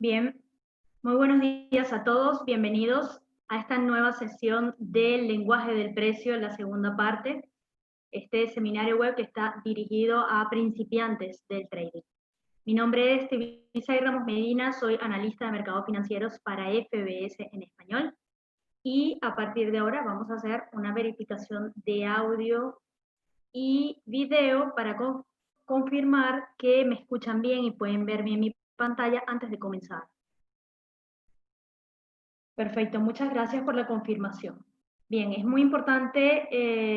Bien, muy buenos días a todos, bienvenidos a esta nueva sesión del lenguaje del precio, la segunda parte, este seminario web que está dirigido a principiantes del trading. Mi nombre es Tevisa Ramos Medina, soy analista de mercados financieros para FBS en español y a partir de ahora vamos a hacer una verificación de audio y video para confirmar que me escuchan bien y pueden ver bien mi pantalla antes de comenzar. Perfecto, muchas gracias por la confirmación. Bien, es muy importante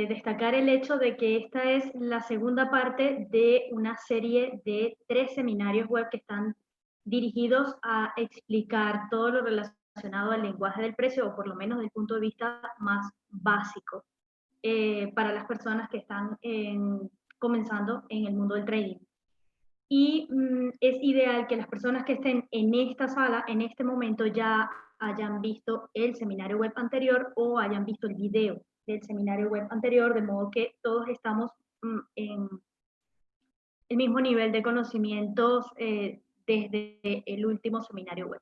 destacar el hecho de que esta es la segunda parte de una serie de 3 seminarios web que están dirigidos a explicar todo lo relacionado al lenguaje del precio, o por lo menos desde el punto de vista más básico, para las personas que están comenzando en el mundo del trading. Y es ideal que las personas que estén en esta sala, en este momento, ya hayan visto el seminario web anterior o hayan visto el video del seminario web anterior, de modo que todos estamos en el mismo nivel de conocimientos desde el último seminario web.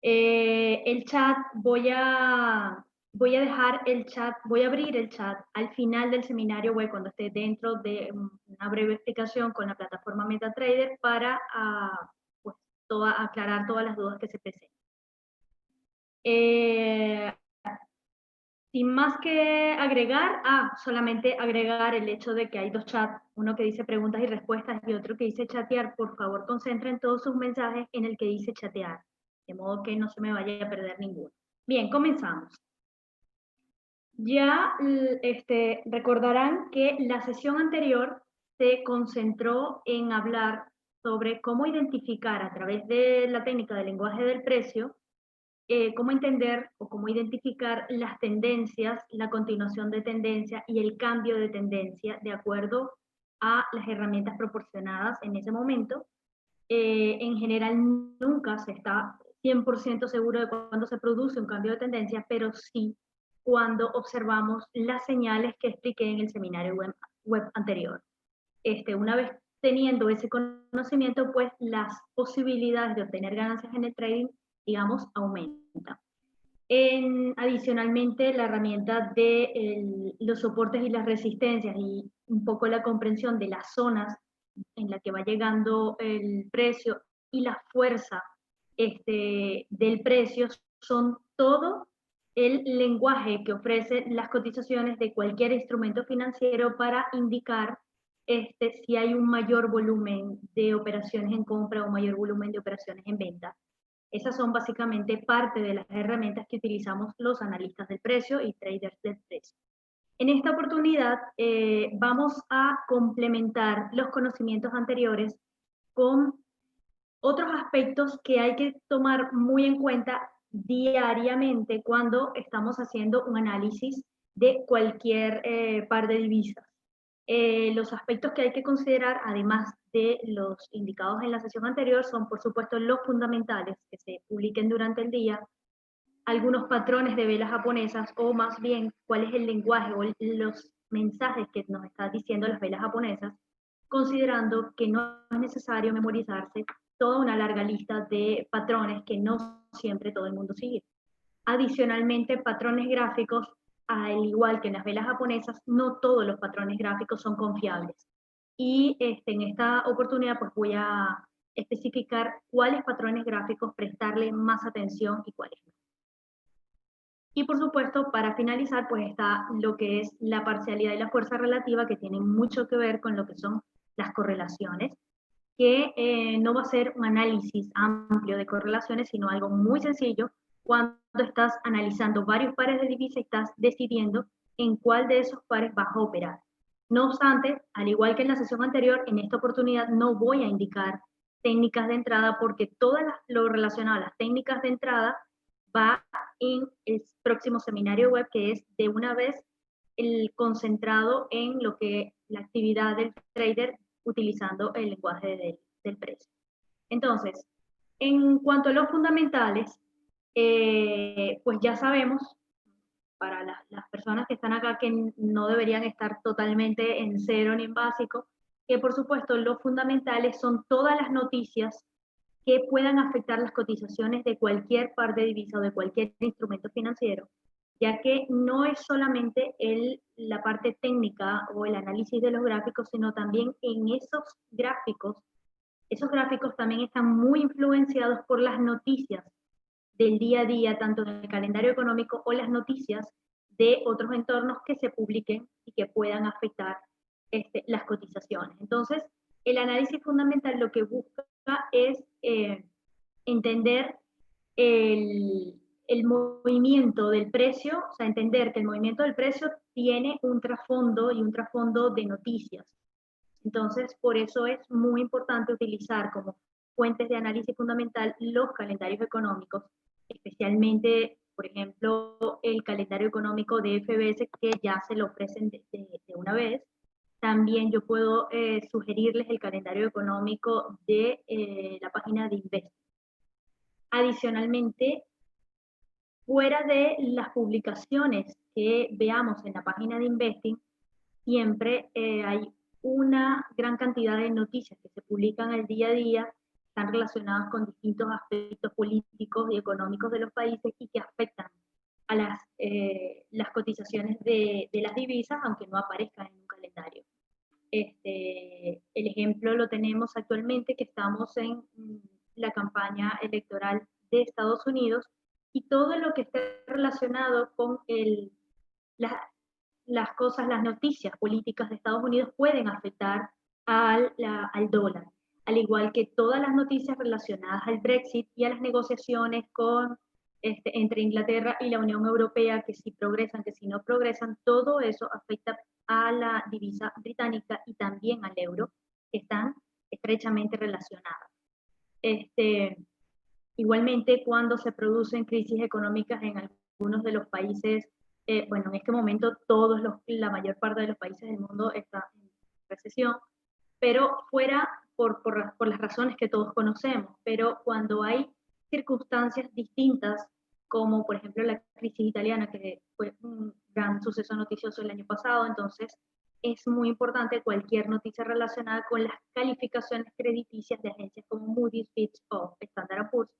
El chat, voy a dejar el chat, voy a abrir el chat al final del seminario web cuando esté dentro de una breve explicación con la plataforma MetaTrader para pues, aclarar todas las dudas que se presenten. Sin más que agregar, solamente agregar el hecho de que hay 2 chats, uno que dice preguntas y respuestas y otro que dice chatear. Por favor, concentren todos sus mensajes en el que dice chatear, de modo que no se me vaya a perder ninguno. Bien, comenzamos. Ya recordarán que la sesión anterior se concentró en hablar sobre cómo identificar a través de la técnica del lenguaje del precio, cómo entender o cómo identificar las tendencias, la continuación de tendencia y el cambio de tendencia de acuerdo a las herramientas proporcionadas en ese momento. En general nunca se está 100% seguro de cuándo se produce un cambio de tendencia, pero sí cuando observamos las señales que expliqué en el seminario web anterior. Una vez teniendo ese conocimiento, pues las posibilidades de obtener ganancias en el trading, digamos, aumentan. Adicionalmente, la herramienta de los soportes y las resistencias y un poco la comprensión de las zonas en la que va llegando el precio y la fuerza del precio son todo el lenguaje que ofrecen las cotizaciones de cualquier instrumento financiero para indicar si hay un mayor volumen de operaciones en compra o mayor volumen de operaciones en venta. Esas son básicamente parte de las herramientas que utilizamos los analistas del precio y traders del precio. En esta oportunidad vamos a complementar los conocimientos anteriores con otros aspectos que hay que tomar muy en cuenta diariamente cuando estamos haciendo un análisis de cualquier par de divisas. Los aspectos que hay que considerar, además de los indicados en la sesión anterior, son por supuesto los fundamentales que se publiquen durante el día, algunos patrones de velas japonesas, o más bien cuál es el lenguaje o los mensajes que nos están diciendo las velas japonesas, considerando que no es necesario memorizarse toda una larga lista de patrones que no siempre todo el mundo sigue. Adicionalmente, patrones gráficos, al igual que en las velas japonesas, no todos los patrones gráficos son confiables. Y en esta oportunidad pues voy a especificar cuáles patrones gráficos prestarle más atención y cuáles no. Y por supuesto, para finalizar, pues está lo que es la parcialidad y la fuerza relativa, que tienen mucho que ver con lo que son las correlaciones, que no va a ser un análisis amplio de correlaciones, sino algo muy sencillo cuando estás analizando varios pares de divisas y estás decidiendo en cuál de esos pares vas a operar. No obstante, al igual que en la sesión anterior, en esta oportunidad no voy a indicar técnicas de entrada porque todo lo relacionado a las técnicas de entrada va en el próximo seminario web, que es de una vez el concentrado en lo que la actividad del trader utilizando el lenguaje del precio. Entonces, en cuanto a los fundamentales, pues ya sabemos, para las personas que están acá que no deberían estar totalmente en cero ni en básico, que por supuesto los fundamentales son todas las noticias que puedan afectar las cotizaciones de cualquier par de divisa o de cualquier instrumento financiero, ya que no es solamente la parte técnica o el análisis de los gráficos, sino también en esos gráficos también están muy influenciados por las noticias del día a día, tanto en el calendario económico o las noticias de otros entornos que se publiquen y que puedan afectar las cotizaciones. Entonces, el análisis fundamental lo que busca es entender el movimiento del precio, o sea, entender que el movimiento del precio tiene un trasfondo y un trasfondo de noticias. Entonces, por eso es muy importante utilizar como fuentes de análisis fundamental los calendarios económicos, especialmente, por ejemplo, el calendario económico de FBS, que ya se lo ofrecen de una vez. También yo puedo sugerirles el calendario económico de la página de Invest. Adicionalmente, fuera de las publicaciones que veamos en la página de Investing, siempre hay una gran cantidad de noticias que se publican al día a día, están relacionadas con distintos aspectos políticos y económicos de los países y que afectan a las cotizaciones de las divisas, aunque no aparezcan en un calendario. El ejemplo lo tenemos actualmente, que estamos en la campaña electoral de Estados Unidos, y todo lo que esté relacionado con las cosas, las noticias políticas de Estados Unidos pueden afectar al dólar, al igual que todas las noticias relacionadas al Brexit y a las negociaciones entre Inglaterra y la Unión Europea, que si progresan, que si no progresan, todo eso afecta a la divisa británica y también al euro, que están estrechamente relacionadas. Igualmente, cuando se producen crisis económicas en algunos de los países, bueno, en este momento la mayor parte de los países del mundo está en recesión, pero fuera por las razones que todos conocemos, pero cuando hay circunstancias distintas, como por ejemplo la crisis italiana, que fue un gran suceso noticioso el año pasado, entonces es muy importante cualquier noticia relacionada con las calificaciones crediticias de agencias como Moody's, Fitch o Standard & Poor's,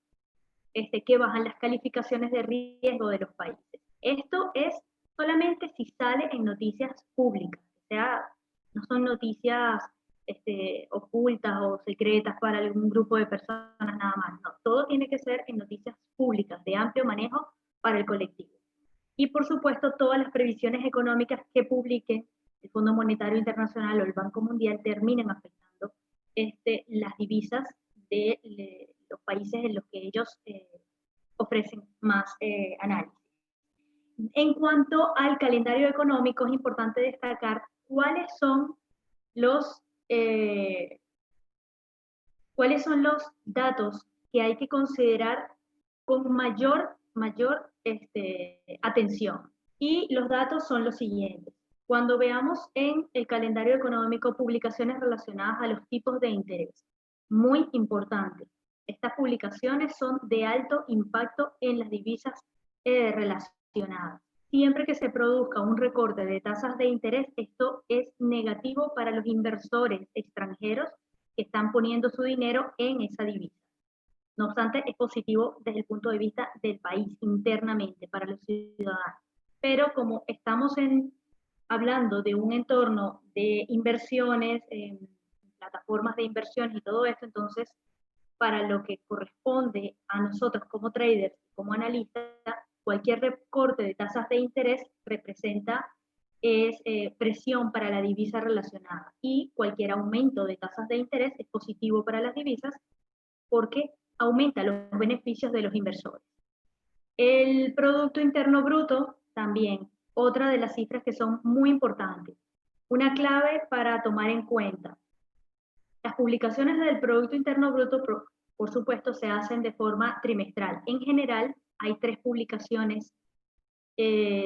que bajan las calificaciones de riesgo de los países. Esto es solamente si sale en noticias públicas, o sea, no son noticias ocultas o secretas para algún grupo de personas nada más, no, todo tiene que ser en noticias públicas de amplio manejo para el colectivo. Y por supuesto, todas las previsiones económicas que publiquen el Fondo Monetario Internacional o el Banco Mundial terminen afectando las divisas de los países en los que ellos ofrecen más análisis. En cuanto al calendario económico, es importante destacar cuáles son los datos que hay que considerar con mayor atención. Y los datos son los siguientes. Cuando veamos en el calendario económico publicaciones relacionadas a los tipos de interés, muy importante, estas publicaciones son de alto impacto en las divisas relacionadas. Siempre que se produzca un recorte de tasas de interés, esto es negativo para los inversores extranjeros que están poniendo su dinero en esa divisa. No obstante, es positivo desde el punto de vista del país, internamente, para los ciudadanos. Pero como estamos hablando de un entorno de inversiones, plataformas de inversiones y todo esto, entonces, para lo que corresponde a nosotros como traders, como analistas, cualquier recorte de tasas de interés representa presión para la divisa relacionada, y cualquier aumento de tasas de interés es positivo para las divisas porque aumenta los beneficios de los inversores. El Producto Interno Bruto también, otra de las cifras que son muy importantes. Una clave para tomar en cuenta. Las publicaciones del Producto Interno Bruto, por supuesto, se hacen de forma trimestral. En general, hay 3 publicaciones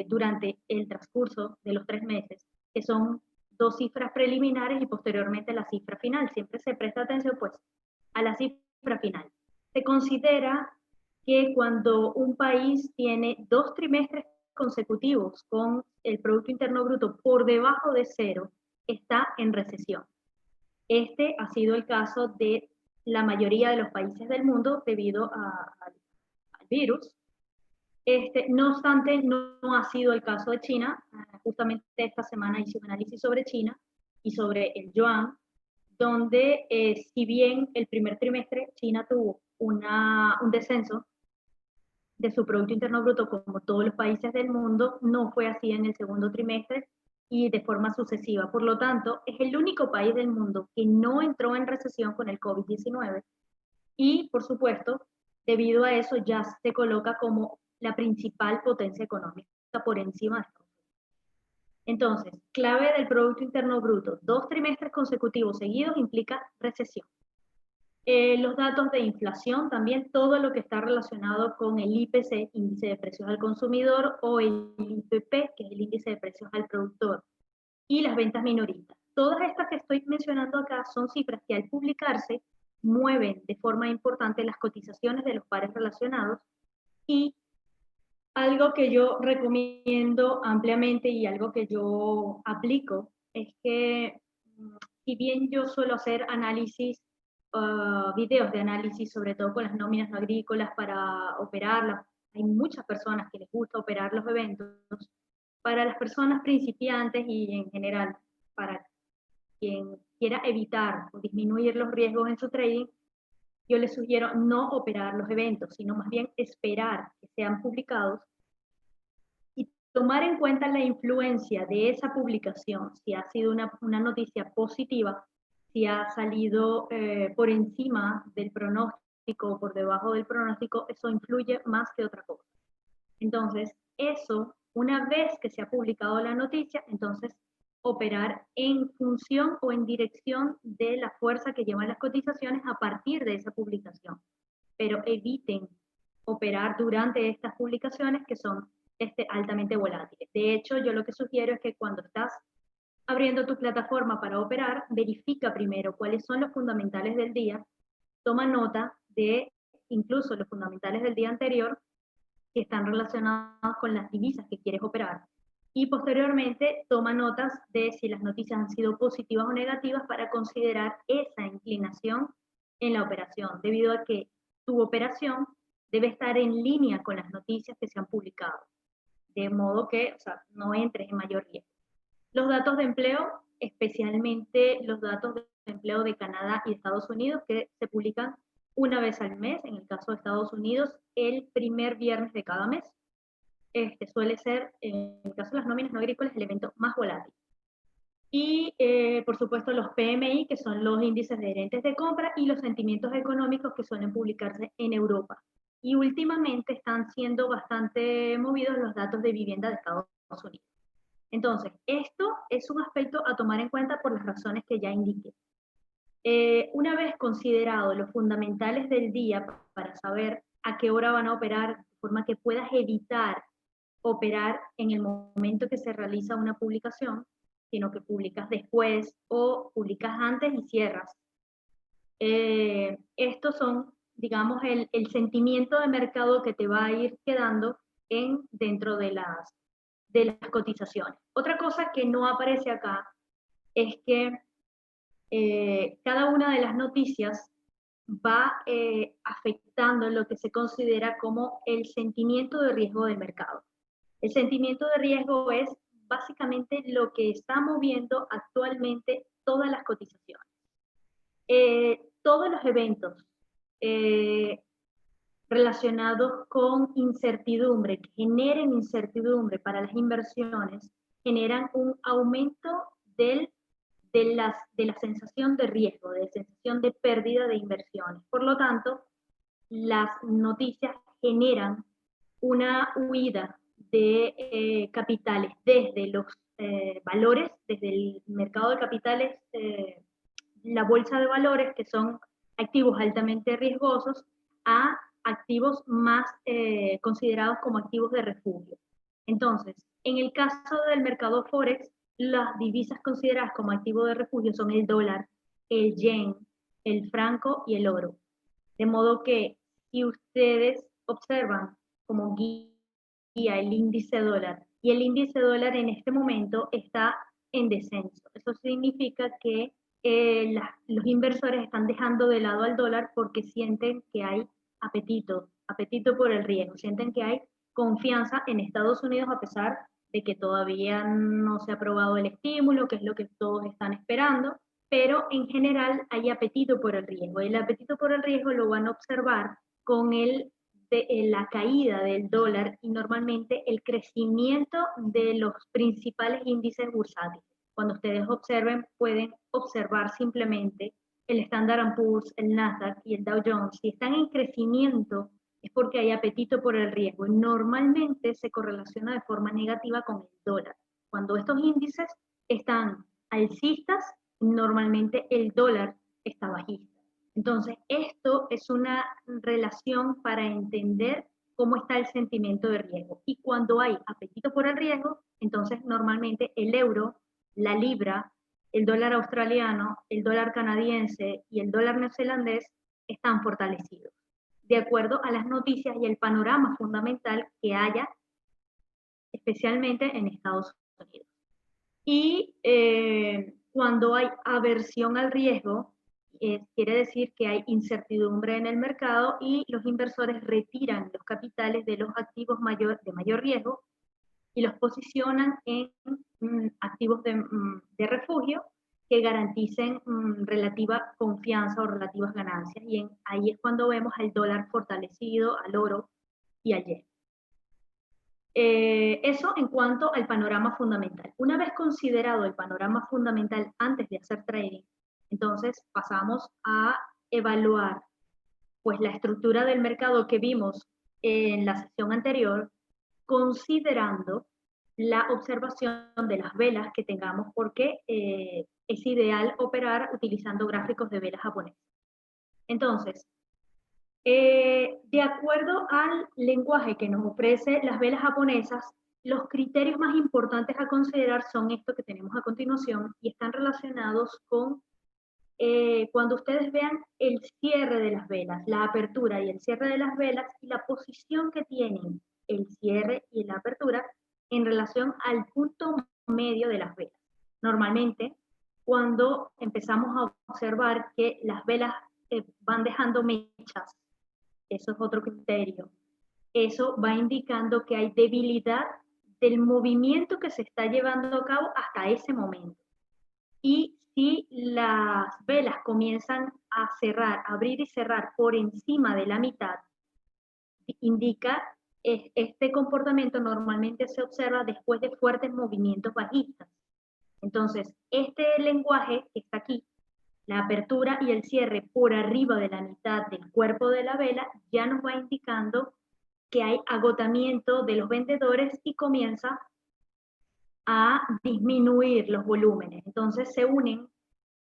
durante el transcurso de los 3 meses, que son 2 cifras preliminares y posteriormente la cifra final. Siempre se presta atención, pues, a la cifra final. Se considera que cuando un país tiene 2 trimestres consecutivos con el Producto Interno Bruto por debajo de 0, está en recesión. Este ha sido el caso de la mayoría de los países del mundo debido al virus. No obstante, no ha sido el caso de China. Justamente esta semana hice un análisis sobre China y sobre el yuan, donde si bien el primer trimestre China tuvo un descenso de su Producto Interno Bruto como todos los países del mundo, no fue así en el segundo trimestre y de forma sucesiva. Por lo tanto, es el único país del mundo que no entró en recesión con el COVID-19 y, por supuesto, debido a eso ya se coloca como la principal potencia económica por encima de Estados Unidos. Entonces, clave del Producto Interno Bruto, 2 trimestres consecutivos seguidos implica recesión. Los datos de inflación, también todo lo que está relacionado con el IPC, índice de precios al consumidor, o el IPP, que es el índice de precios al productor, y las ventas minoristas. Todas estas que estoy mencionando acá son cifras que al publicarse mueven de forma importante las cotizaciones de los pares relacionados, y algo que yo recomiendo ampliamente y algo que yo aplico es que si bien yo suelo hacer análisis, videos de análisis, sobre todo con las nóminas agrícolas para operarlas, hay muchas personas que les gusta operar los eventos. Para las personas principiantes y en general para quien quiera evitar o disminuir los riesgos en su trading, yo les sugiero no operar los eventos, sino más bien esperar que sean publicados y tomar en cuenta la influencia de esa publicación, si ha sido una noticia positiva, si ha salido por encima del pronóstico o por debajo del pronóstico, eso influye más que otra cosa. Entonces, eso, una vez que se ha publicado la noticia, entonces operar en función o en dirección de la fuerza que llevan las cotizaciones a partir de esa publicación. Pero eviten operar durante estas publicaciones que son altamente volátiles. De hecho, yo lo que sugiero es que cuando estás abriendo tu plataforma para operar, verifica primero cuáles son los fundamentales del día, toma nota de incluso los fundamentales del día anterior que están relacionados con las divisas que quieres operar. Y posteriormente toma notas de si las noticias han sido positivas o negativas para considerar esa inclinación en la operación, debido a que tu operación debe estar en línea con las noticias que se han publicado, de modo que, o sea, no entres en mayor riesgo. Los datos de empleo, especialmente los datos de empleo de Canadá y Estados Unidos, que se publican una vez al mes, en el caso de Estados Unidos, el primer viernes de cada mes. Suele ser, en el caso de las nóminas no agrícolas, el evento más volátil. Y, por supuesto, los PMI, que son los índices de gerentes de compra, y los sentimientos económicos que suelen publicarse en Europa. Y últimamente están siendo bastante movidos los datos de vivienda de Estados Unidos. Entonces, esto es un aspecto a tomar en cuenta por las razones que ya indiqué. Una vez considerado los fundamentales del día para saber a qué hora van a operar, de forma que puedas evitar operar en el momento que se realiza una publicación, sino que publicas después o publicas antes y cierras. Estos son, digamos, el sentimiento de mercado que te va a ir quedando dentro de las cotizaciones. Otra cosa que no aparece acá es que cada una de las noticias va afectando lo que se considera como el sentimiento de riesgo del mercado. El sentimiento de riesgo es básicamente lo que está moviendo actualmente todas las cotizaciones. Todos los eventos relacionados con incertidumbre, que generen incertidumbre para las inversiones, generan un aumento de la sensación de riesgo, de sensación de pérdida de inversiones. Por lo tanto, las noticias generan una huida de capitales desde los valores, desde el mercado de capitales, la bolsa de valores, que son activos altamente riesgosos, a activos más considerados como activos de refugio. Entonces, en el caso del mercado Forex, las divisas consideradas como activo de refugio son el dólar, el yen, el franco y el oro. De modo que si ustedes observan como guía el índice dólar, y el índice dólar en este momento está en descenso. Eso significa que los inversores están dejando de lado al dólar porque sienten que hay apetito por el riesgo, sienten que hay confianza en Estados Unidos a pesar de que todavía no se ha aprobado el estímulo, que es lo que todos están esperando, pero en general hay apetito por el riesgo. El apetito por el riesgo lo van a observar con la caída del dólar y normalmente el crecimiento de los principales índices bursátiles. Cuando ustedes observen, pueden observar simplemente el Standard Poor's, el Nasdaq y el Dow Jones. Si están en crecimiento, es porque hay apetito por el riesgo. Normalmente se correlaciona de forma negativa con el dólar. Cuando estos índices están alcistas, normalmente el dólar está bajista. Entonces, esto es una relación para entender cómo está el sentimiento de riesgo. Y cuando hay apetito por el riesgo, entonces normalmente el euro, la libra, el dólar australiano, el dólar canadiense y el dólar neozelandés están fortalecidos, de acuerdo a las noticias y el panorama fundamental que haya, especialmente en Estados Unidos. Y cuando hay aversión al riesgo, quiere decir que hay incertidumbre en el mercado y los inversores retiran los capitales de los activos de mayor riesgo y los posicionan en activos de refugio que garanticen relativa confianza o relativas ganancias. Y ahí es cuando vemos al dólar fortalecido, al oro y al yen. Eso en cuanto al panorama fundamental. Una vez considerado el panorama fundamental antes de hacer trading, entonces pasamos a evaluar pues la estructura del mercado que vimos en la sesión anterior, considerando la observación de las velas que tengamos, porque es ideal operar utilizando gráficos de velas japonesas. Entonces, de acuerdo al lenguaje que nos ofrece las velas japonesas, los criterios más importantes a considerar son estos que tenemos a continuación y están relacionados con cuando ustedes vean el cierre de las velas, la apertura y el cierre de las velas y la posición que tienen el cierre y la apertura en relación al punto medio de las velas. Normalmente, cuando empezamos a observar que las velas van dejando mechas, eso es otro criterio, eso va indicando que hay debilidad del movimiento que se está llevando a cabo hasta ese momento. Y si las velas comienzan a cerrar, abrir y cerrar por encima de la mitad, indica este comportamiento normalmente se observa después de fuertes movimientos bajistas. Entonces, este lenguaje que está aquí, la apertura y el cierre por arriba de la mitad del cuerpo de la vela, ya nos va indicando que hay agotamiento de los vendedores y comienza a disminuir los volúmenes. Entonces se unen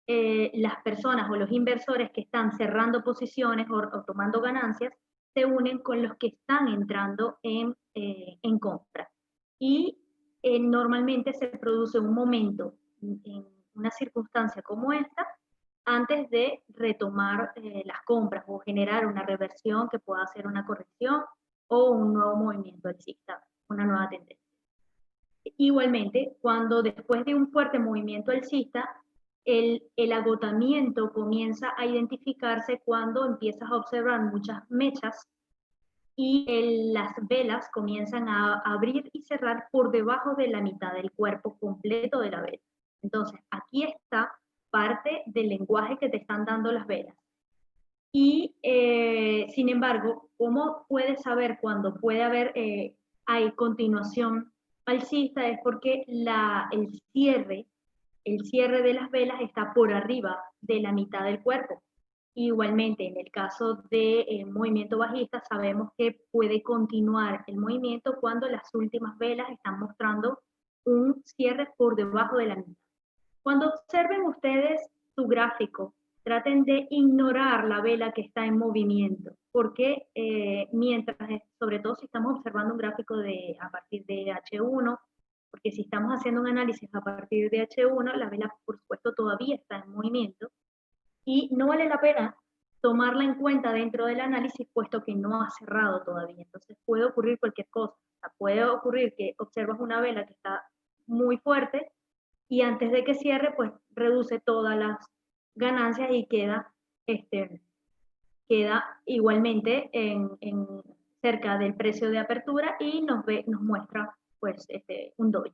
las personas o los inversores que están cerrando posiciones o tomando ganancias, se unen con los que están entrando en compra. Y normalmente se produce un momento en una circunstancia como esta antes de retomar las compras o generar una reversión que pueda ser una corrección o un nuevo movimiento alcista, una nueva tendencia. Igualmente, cuando después de un fuerte movimiento alcista, el agotamiento comienza a identificarse cuando empiezas a observar muchas mechas y las velas comienzan a abrir y cerrar por debajo de la mitad del cuerpo completo de la vela. Entonces, aquí está parte del lenguaje que te están dando las velas. Y, sin embargo, ¿cómo puedes saber cuando puede haber hay continuación alcista? Es porque el cierre de las velas está por arriba de la mitad del cuerpo. Igualmente, en el caso del movimiento bajista, sabemos que puede continuar el movimiento cuando las últimas velas están mostrando un cierre por debajo de la mitad. Cuando observen ustedes su gráfico, traten de ignorar la vela que está en movimiento, porque mientras, sobre todo si estamos observando un gráfico a partir de H1, porque si estamos haciendo un análisis a partir de H1, la vela por supuesto todavía está en movimiento y no vale la pena tomarla en cuenta dentro del análisis puesto que no ha cerrado todavía. Entonces puede ocurrir cualquier cosa. O sea, puede ocurrir que observas una vela que está muy fuerte y antes de que cierre, pues reduce todas ganancias y queda igualmente cerca del precio de apertura y nos muestra pues un doji.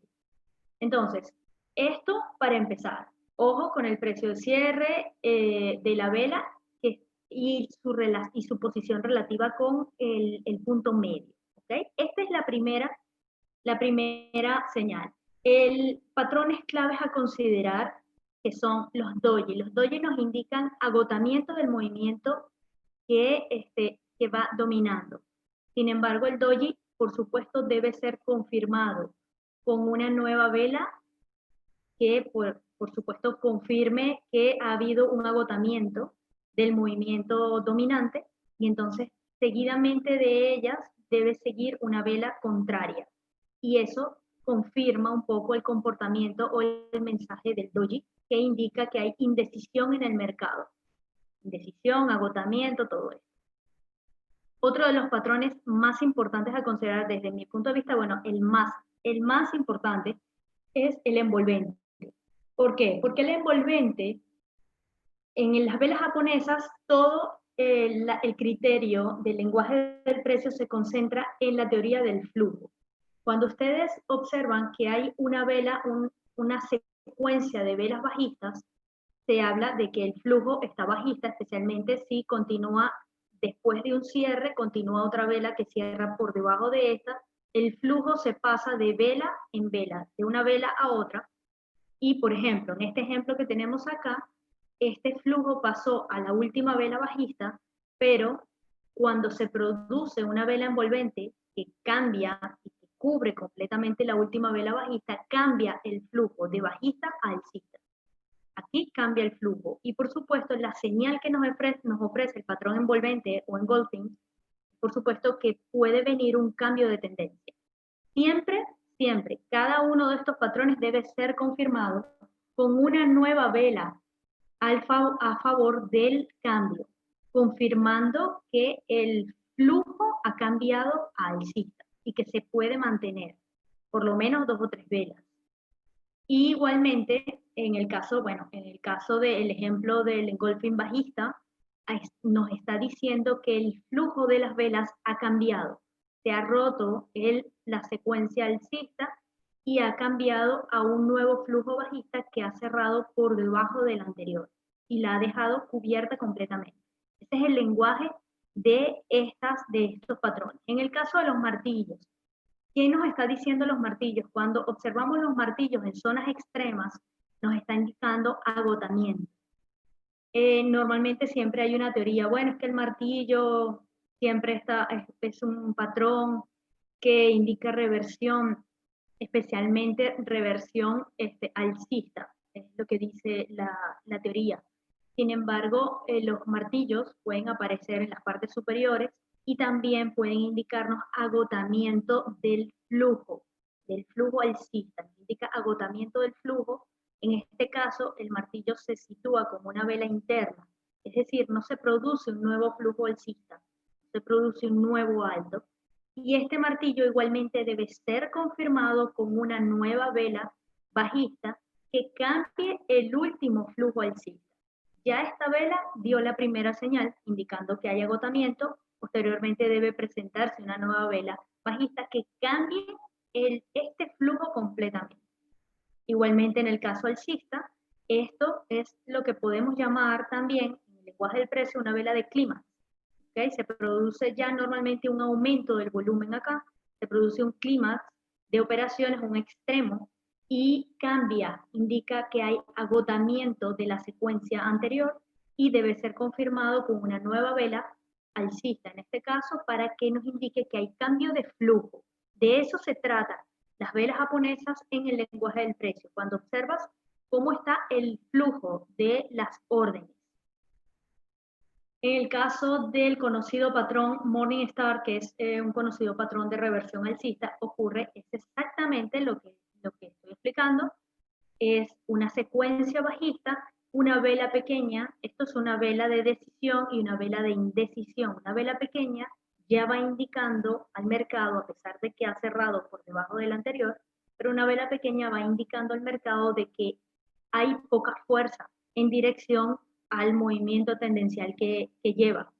Entonces, esto para empezar. Ojo con el precio de cierre de la vela y su posición relativa con el punto medio. ¿Okay? Esta es la primera señal. Patrones claves a considerar que son los doji. Los doji nos indican agotamiento del movimiento que va dominando. Sin embargo, el doji, por supuesto, debe ser confirmado con una nueva vela que, por supuesto, confirme que ha habido un agotamiento del movimiento dominante y entonces, seguidamente de ellas, debe seguir una vela contraria. Y eso confirma un poco el comportamiento o el mensaje del doji, que indica que hay indecisión en el mercado. Indecisión, agotamiento, todo eso. Otro de los patrones más importantes a considerar desde mi punto de vista, bueno, el más importante es el envolvente. ¿Por qué? Porque el envolvente, en las velas japonesas, todo el criterio del lenguaje del precio se concentra en la teoría del flujo. Cuando ustedes observan que hay una vela, una secuencia de velas bajistas, se habla de que el flujo está bajista, especialmente si continúa después de un cierre, continúa otra vela que cierra por debajo de esta, el flujo se pasa de vela en vela, de una vela a otra, y por ejemplo, en este ejemplo que tenemos acá, este flujo pasó a la última vela bajista, pero cuando se produce una vela envolvente que cambia y que cubre completamente la última vela bajista, cambia el flujo de bajista a alcista. Aquí cambia el flujo y por supuesto la señal que nos ofrece el patrón envolvente o engulfing, por supuesto que puede venir un cambio de tendencia. Siempre, cada uno de estos patrones debe ser confirmado con una nueva vela a favor del cambio, confirmando que el flujo ha cambiado a alcista y que se puede mantener por lo menos 2 o 3 velas. Y igualmente, en el caso del ejemplo del engulfing bajista, nos está diciendo que el flujo de las velas ha cambiado. Se ha roto la secuencia alcista y ha cambiado a un nuevo flujo bajista que ha cerrado por debajo del anterior y la ha dejado cubierta completamente. Ese es el lenguaje de estos patrones. En el caso de los martillos, ¿qué nos está diciendo los martillos? Cuando observamos los martillos en zonas extremas, nos está indicando agotamiento. Normalmente siempre hay una teoría, bueno, es que el martillo siempre es un patrón que indica reversión, especialmente reversión alcista, es lo que dice la teoría. Sin embargo, los martillos pueden aparecer en las partes superiores y también pueden indicarnos agotamiento del flujo alcista, indica agotamiento del flujo. En este caso, el martillo se sitúa como una vela interna, es decir, no se produce un nuevo flujo alcista, se produce un nuevo alto. Y este martillo igualmente debe ser confirmado con una nueva vela bajista que cambie el último flujo alcista. Ya esta vela dio la primera señal indicando que hay agotamiento, posteriormente debe presentarse una nueva vela bajista que cambie este flujo completamente. Igualmente en el caso alcista, esto es lo que podemos llamar también en el lenguaje del precio una vela de clímax. ¿Okay? Se produce ya normalmente un aumento del volumen acá, se produce un clímax de operaciones, un extremo, y cambia, indica que hay agotamiento de la secuencia anterior y debe ser confirmado con una nueva vela alcista, en este caso, para que nos indique que hay cambio de flujo. De eso se trata las velas japonesas en el lenguaje del precio, cuando observas cómo está el flujo de las órdenes. En el caso del conocido patrón Morningstar, que es un conocido patrón de reversión alcista, ocurre exactamente lo que estoy explicando. Es una secuencia bajista, una vela pequeña, esto es una vela de decisión y una vela de indecisión. Una vela pequeña ya va indicando al mercado, a pesar de que ha cerrado por debajo del anterior, pero una vela pequeña va indicando al mercado de que hay poca fuerza en dirección al movimiento tendencial que lleva.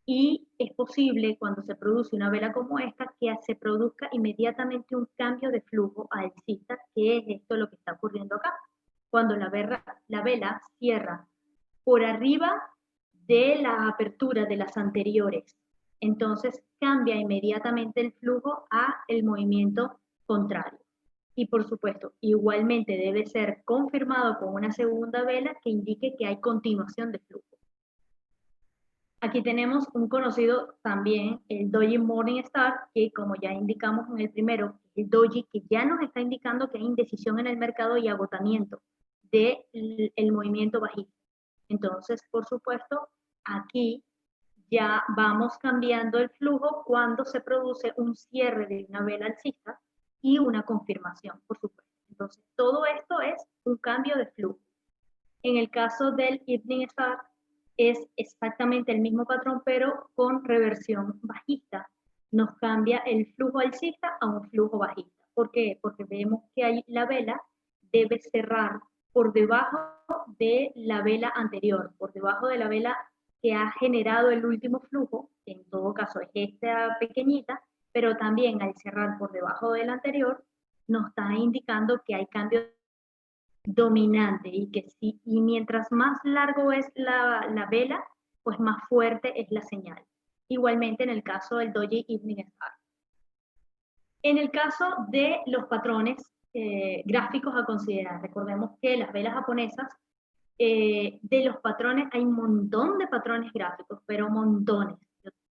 Y es posible, cuando se produce una vela como esta, que se produzca inmediatamente un cambio de flujo alcista, que es esto lo que está ocurriendo acá. Cuando la vela cierra por arriba de la apertura de las anteriores, entonces cambia inmediatamente el flujo a el movimiento contrario. Y por supuesto, igualmente debe ser confirmado con una segunda vela que indique que hay continuación de flujo. Aquí tenemos un conocido también, el Doji Morningstar, que como ya indicamos en el primero, el Doji que ya nos está indicando que hay indecisión en el mercado y agotamiento del movimiento bajista. Entonces, por supuesto, aquí ya vamos cambiando el flujo cuando se produce un cierre de una vela alcista y una confirmación, por supuesto. Entonces, todo esto es un cambio de flujo. En el caso del Evening Star, es exactamente el mismo patrón, pero con reversión bajista. Nos cambia el flujo alcista a un flujo bajista. ¿Por qué? Porque vemos que ahí la vela debe cerrar por debajo de la vela anterior, por debajo de la vela que ha generado el último flujo, que en todo caso es esta pequeñita, pero también al cerrar por debajo del anterior, nos está indicando que hay cambios dominante y mientras más largo es la vela, pues más fuerte es la señal. Igualmente en el caso del Doji Evening Star. En el caso de los patrones gráficos a considerar, recordemos que las velas japonesas, de los patrones, hay un montón de patrones gráficos, pero montones.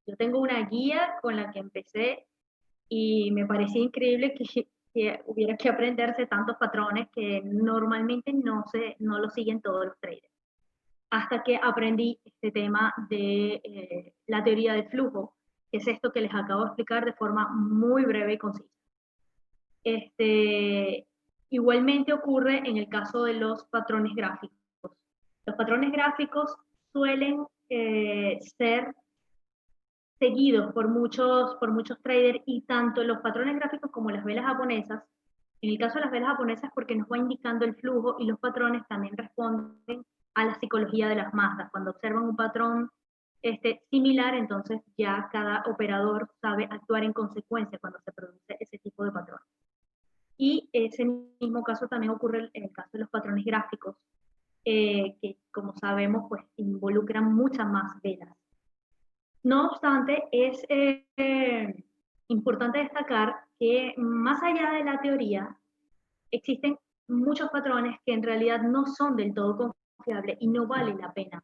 Yo tengo una guía con la que empecé y me parecía increíble que hubiera que aprenderse tantos patrones que normalmente no lo siguen todos los traders. Hasta que aprendí este tema de la teoría del flujo, que es esto que les acabo de explicar de forma muy breve y concisa. Igualmente ocurre en el caso de los patrones gráficos. Los patrones gráficos suelen ser seguidos por muchos traders y tanto los patrones gráficos como las velas japonesas, en el caso de las velas japonesas porque nos va indicando el flujo y los patrones también responden a la psicología de las masas. Cuando observan un patrón similar, entonces ya cada operador sabe actuar en consecuencia cuando se produce ese tipo de patrón. Y ese mismo caso también ocurre en el caso de los patrones gráficos, que como sabemos pues involucran muchas más velas. No obstante, es importante destacar que más allá de la teoría, existen muchos patrones que en realidad no son del todo confiables y no vale la pena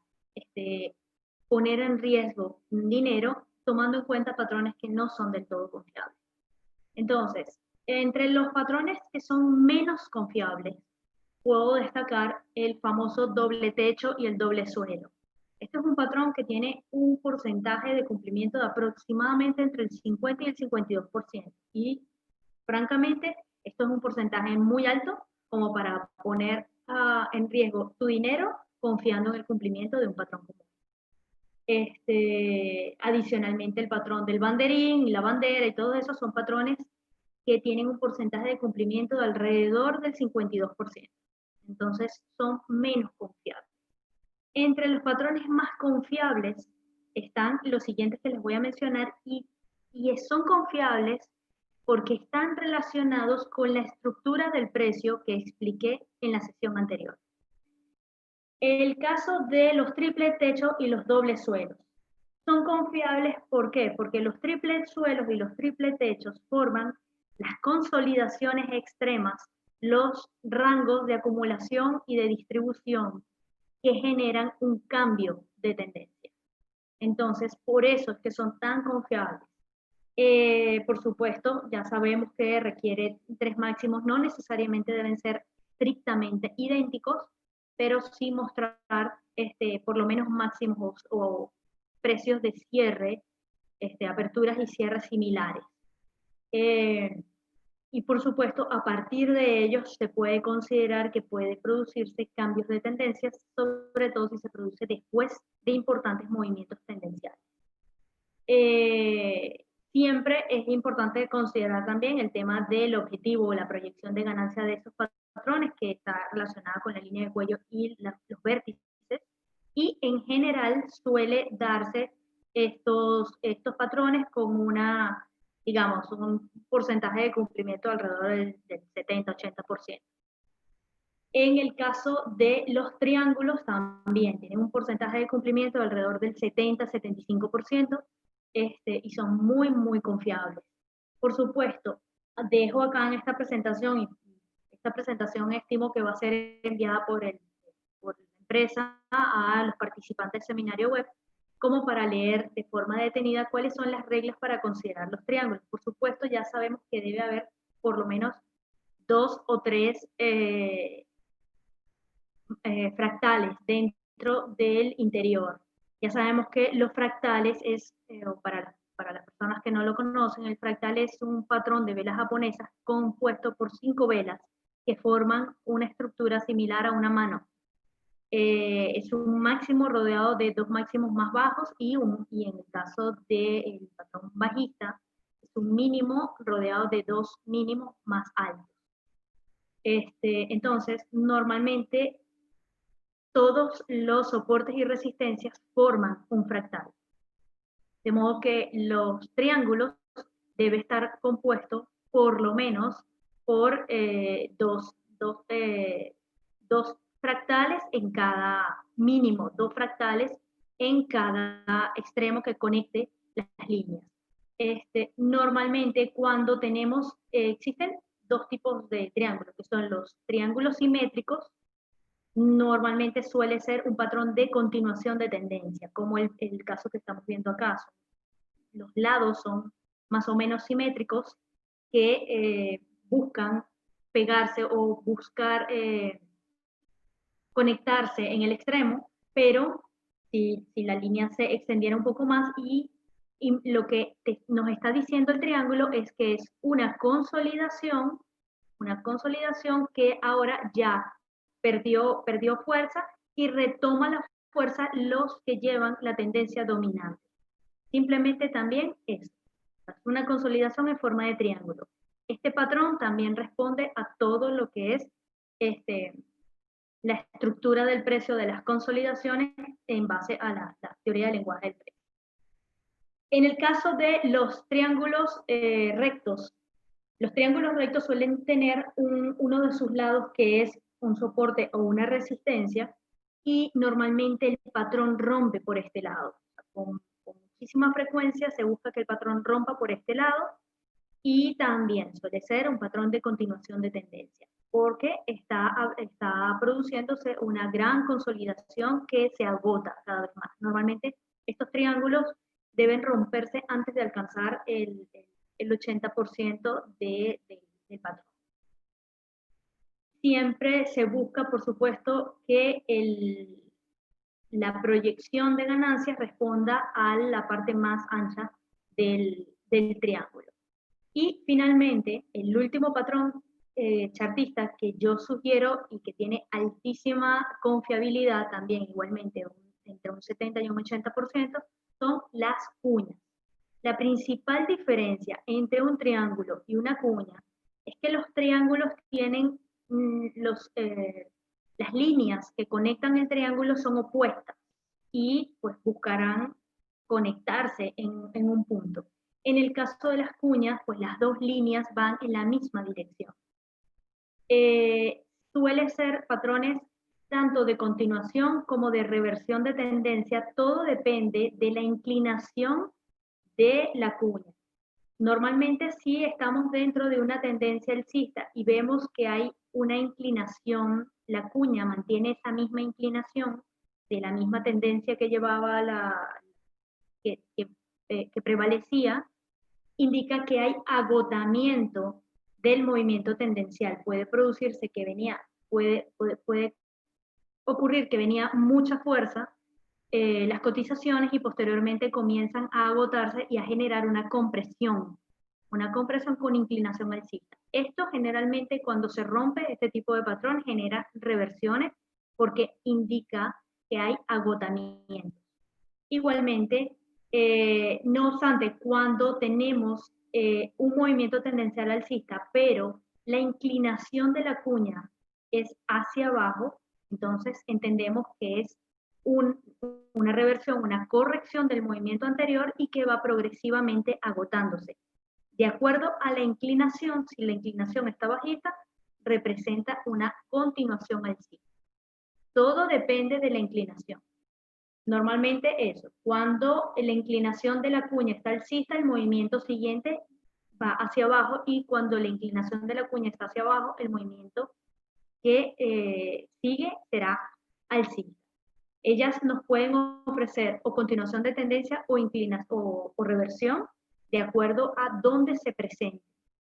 poner en riesgo dinero tomando en cuenta patrones que no son del todo confiables. Entonces, entre los patrones que son menos confiables, puedo destacar el famoso doble techo y el doble suelo. Este es un patrón que tiene un porcentaje de cumplimiento de aproximadamente entre el 50 y el 52%. Y francamente, esto es un porcentaje muy alto como para poner en riesgo tu dinero confiando en el cumplimiento de un patrón común. Adicionalmente, el patrón del banderín y la bandera y todos esos son patrones que tienen un porcentaje de cumplimiento de alrededor del 52%. Entonces, son menos confiables. Entre los patrones más confiables están los siguientes que les voy a mencionar y son confiables porque están relacionados con la estructura del precio que expliqué en la sesión anterior. El caso de los triple techos y los dobles suelos. Son confiables, ¿por qué? Porque los triple suelos y los triple techos forman las consolidaciones extremas, los rangos de acumulación y de distribución que generan un cambio de tendencia. Entonces, por eso es que son tan confiables. Por supuesto, ya sabemos que requiere 3 máximos, no necesariamente deben ser estrictamente idénticos, pero sí mostrar por lo menos máximos o precios de cierre, aperturas y cierres similares. Y por supuesto, a partir de ellos se puede considerar que puede producirse cambios de tendencias, sobre todo si se produce después de importantes movimientos tendenciales. Siempre es importante considerar también el tema del objetivo o la proyección de ganancia de esos patrones, que está relacionada con la línea de cuello y los vértices, y en general suele darse estos patrones con digamos, un porcentaje de cumplimiento alrededor del 70-80%. En el caso de los triángulos también tienen un porcentaje de cumplimiento de alrededor del 70-75%, y son muy, muy confiables. Por supuesto, dejo acá en esta presentación, y esta presentación estimo que va a ser enviada por la empresa a los participantes del seminario web, como para leer de forma detenida cuáles son las reglas para considerar los triángulos. Por supuesto, ya sabemos que debe haber por lo menos 2 o 3 fractales dentro del interior. Ya sabemos que los fractales para las personas que no lo conocen, el fractal es un patrón de velas japonesas compuesto por 5 velas que forman una estructura similar a una mano. Es un máximo rodeado de 2 máximos más bajos y en el caso del patrón bajista, es un mínimo rodeado de 2 mínimos más altos. Entonces, normalmente todos los soportes y resistencias forman un fractal. De modo que los triángulos deben estar compuestos por lo menos por dos fractales en cada mínimo, 2 fractales en cada extremo que conecte las líneas. Normalmente cuando existen 2 tipos de triángulos, que son los triángulos simétricos. Normalmente suele ser un patrón de continuación de tendencia, como el caso que estamos viendo acá. Los lados son más o menos simétricos que buscan pegarse o buscar conectarse en el extremo, pero si la línea se extendiera un poco más y lo que nos está diciendo el triángulo es que es una consolidación que ahora ya perdió fuerza y retoma la fuerza los que llevan la tendencia dominante. Simplemente también es una consolidación en forma de triángulo. Este patrón también responde a todo lo que es la estructura del precio de las consolidaciones en base a la teoría del lenguaje del precio. En el caso de los triángulos rectos, los triángulos rectos suelen tener uno de sus lados que es un soporte o una resistencia, y normalmente el patrón rompe por este lado. Con muchísima frecuencia se busca que el patrón rompa por este lado, y también suele ser un patrón de continuación de tendencia, porque está produciéndose una gran consolidación que se agota cada vez más. Normalmente estos triángulos deben romperse antes de alcanzar el 80% del patrón. Siempre se busca, por supuesto, que la proyección de ganancias responda a la parte más ancha del triángulo. Y finalmente, el último patrón chartista que yo sugiero y que tiene altísima confiabilidad también, igualmente entre un 70 y un 80%, son las cuñas. La principal diferencia entre un triángulo y una cuña es que los triángulos tienen las líneas que conectan el triángulo son opuestas y pues buscarán conectarse en un punto. En el caso de las cuñas, pues las 2 líneas van en la misma dirección. Suele ser patrones tanto de continuación como de reversión de tendencia. Todo depende de la inclinación de la cuña. Normalmente si estamos dentro de una tendencia alcista y vemos que hay una inclinación, la cuña mantiene esa misma inclinación de la misma tendencia que llevaba que prevalecía, indica que hay agotamiento del movimiento tendencial. Puede producirse que puede ocurrir que venía mucha fuerza, las cotizaciones, y posteriormente comienzan a agotarse y a generar una compresión con inclinación alcista. Esto generalmente cuando se rompe este tipo de patrón genera reversiones porque indica que hay agotamiento. Igualmente, no obstante, cuando tenemos un movimiento tendencial alcista, pero la inclinación de la cuña es hacia abajo, entonces entendemos que es una reversión, una corrección del movimiento anterior y que va progresivamente agotándose. De acuerdo a la inclinación, si la inclinación está bajita, representa una continuación alcista. Todo depende de la inclinación. Normalmente eso, cuando la inclinación de la cuña está alcista, el movimiento siguiente va hacia abajo, y cuando la inclinación de la cuña está hacia abajo, el movimiento que sigue será alcista. Ellas nos pueden ofrecer o continuación de tendencia o reversión de acuerdo a dónde se presente.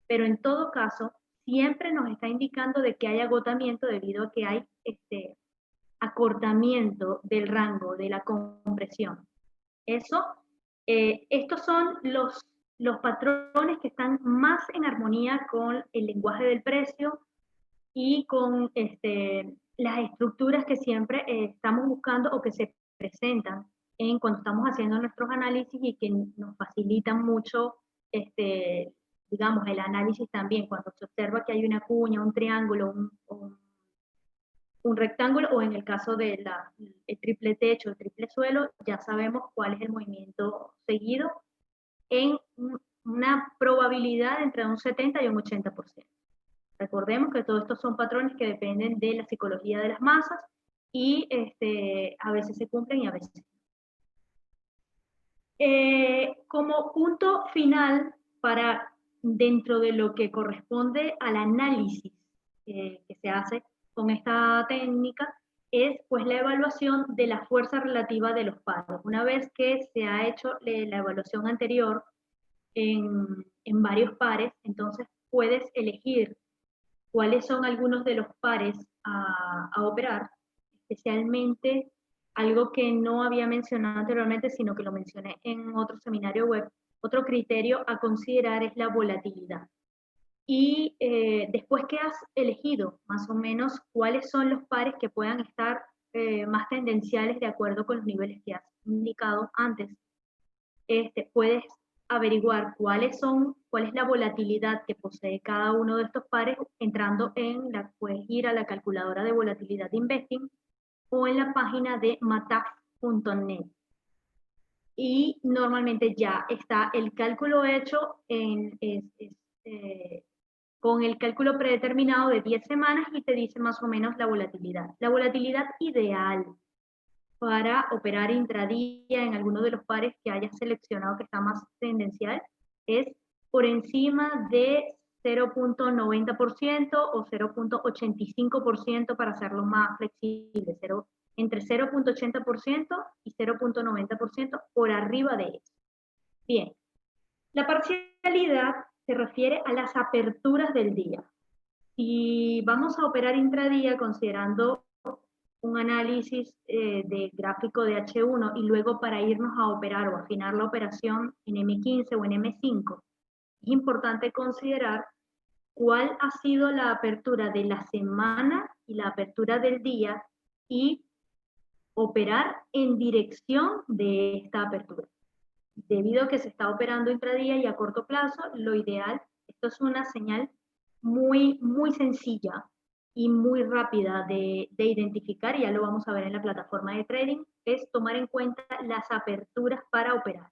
Pero en todo caso, siempre nos está indicando de que hay agotamiento debido a que hay acortamiento del rango de la compresión. Estos son los patrones que están más en armonía con el lenguaje del precio y con las estructuras que siempre estamos buscando o que se presentan cuando estamos haciendo nuestros análisis, y que nos facilitan mucho, digamos, el análisis también, cuando se observa que hay una cuña, un triángulo, un rectángulo, o en el caso del triple techo, el triple suelo, ya sabemos cuál es el movimiento seguido en una probabilidad entre un 70 y un 80%. Recordemos que todos estos son patrones que dependen de la psicología de las masas, y a veces se cumplen y a veces no. Como punto final, para dentro de lo que corresponde al análisis que se hace con esta técnica, es pues la evaluación de la fuerza relativa de los pares. Una vez que se ha hecho la evaluación anterior en varios pares, entonces puedes elegir cuáles son algunos de los pares a operar, especialmente algo que no había mencionado anteriormente, sino que lo mencioné en otro seminario web. Otro criterio a considerar es la volatilidad. Y después que has elegido más o menos cuáles son los pares que puedan estar más tendenciales de acuerdo con los niveles que has indicado antes, puedes averiguar cuál es la volatilidad que posee cada uno de estos pares entrando puedes ir a la calculadora de volatilidad de Investing o en la página de mataf.net. Y normalmente ya está el cálculo hecho con el cálculo predeterminado de 10 semanas, y te dice más o menos la volatilidad. La volatilidad ideal para operar intradía en alguno de los pares que hayas seleccionado que está más tendencial es por encima de 0.90% o 0.85% para hacerlo más flexible, entre 0.80% y 0.90% por arriba de eso. Bien, la parcialidad se refiere a las aperturas del día. Si vamos a operar intradía considerando un análisis de gráfico de H1 y luego para irnos a operar o afinar la operación en M15 o en M5, es importante considerar cuál ha sido la apertura de la semana y la apertura del día, y operar en dirección de esta apertura. Debido a que se está operando intradía y a corto plazo, lo ideal, esto es una señal muy, muy sencilla y muy rápida de identificar, y ya lo vamos a ver en la plataforma de trading, es tomar en cuenta las aperturas para operar.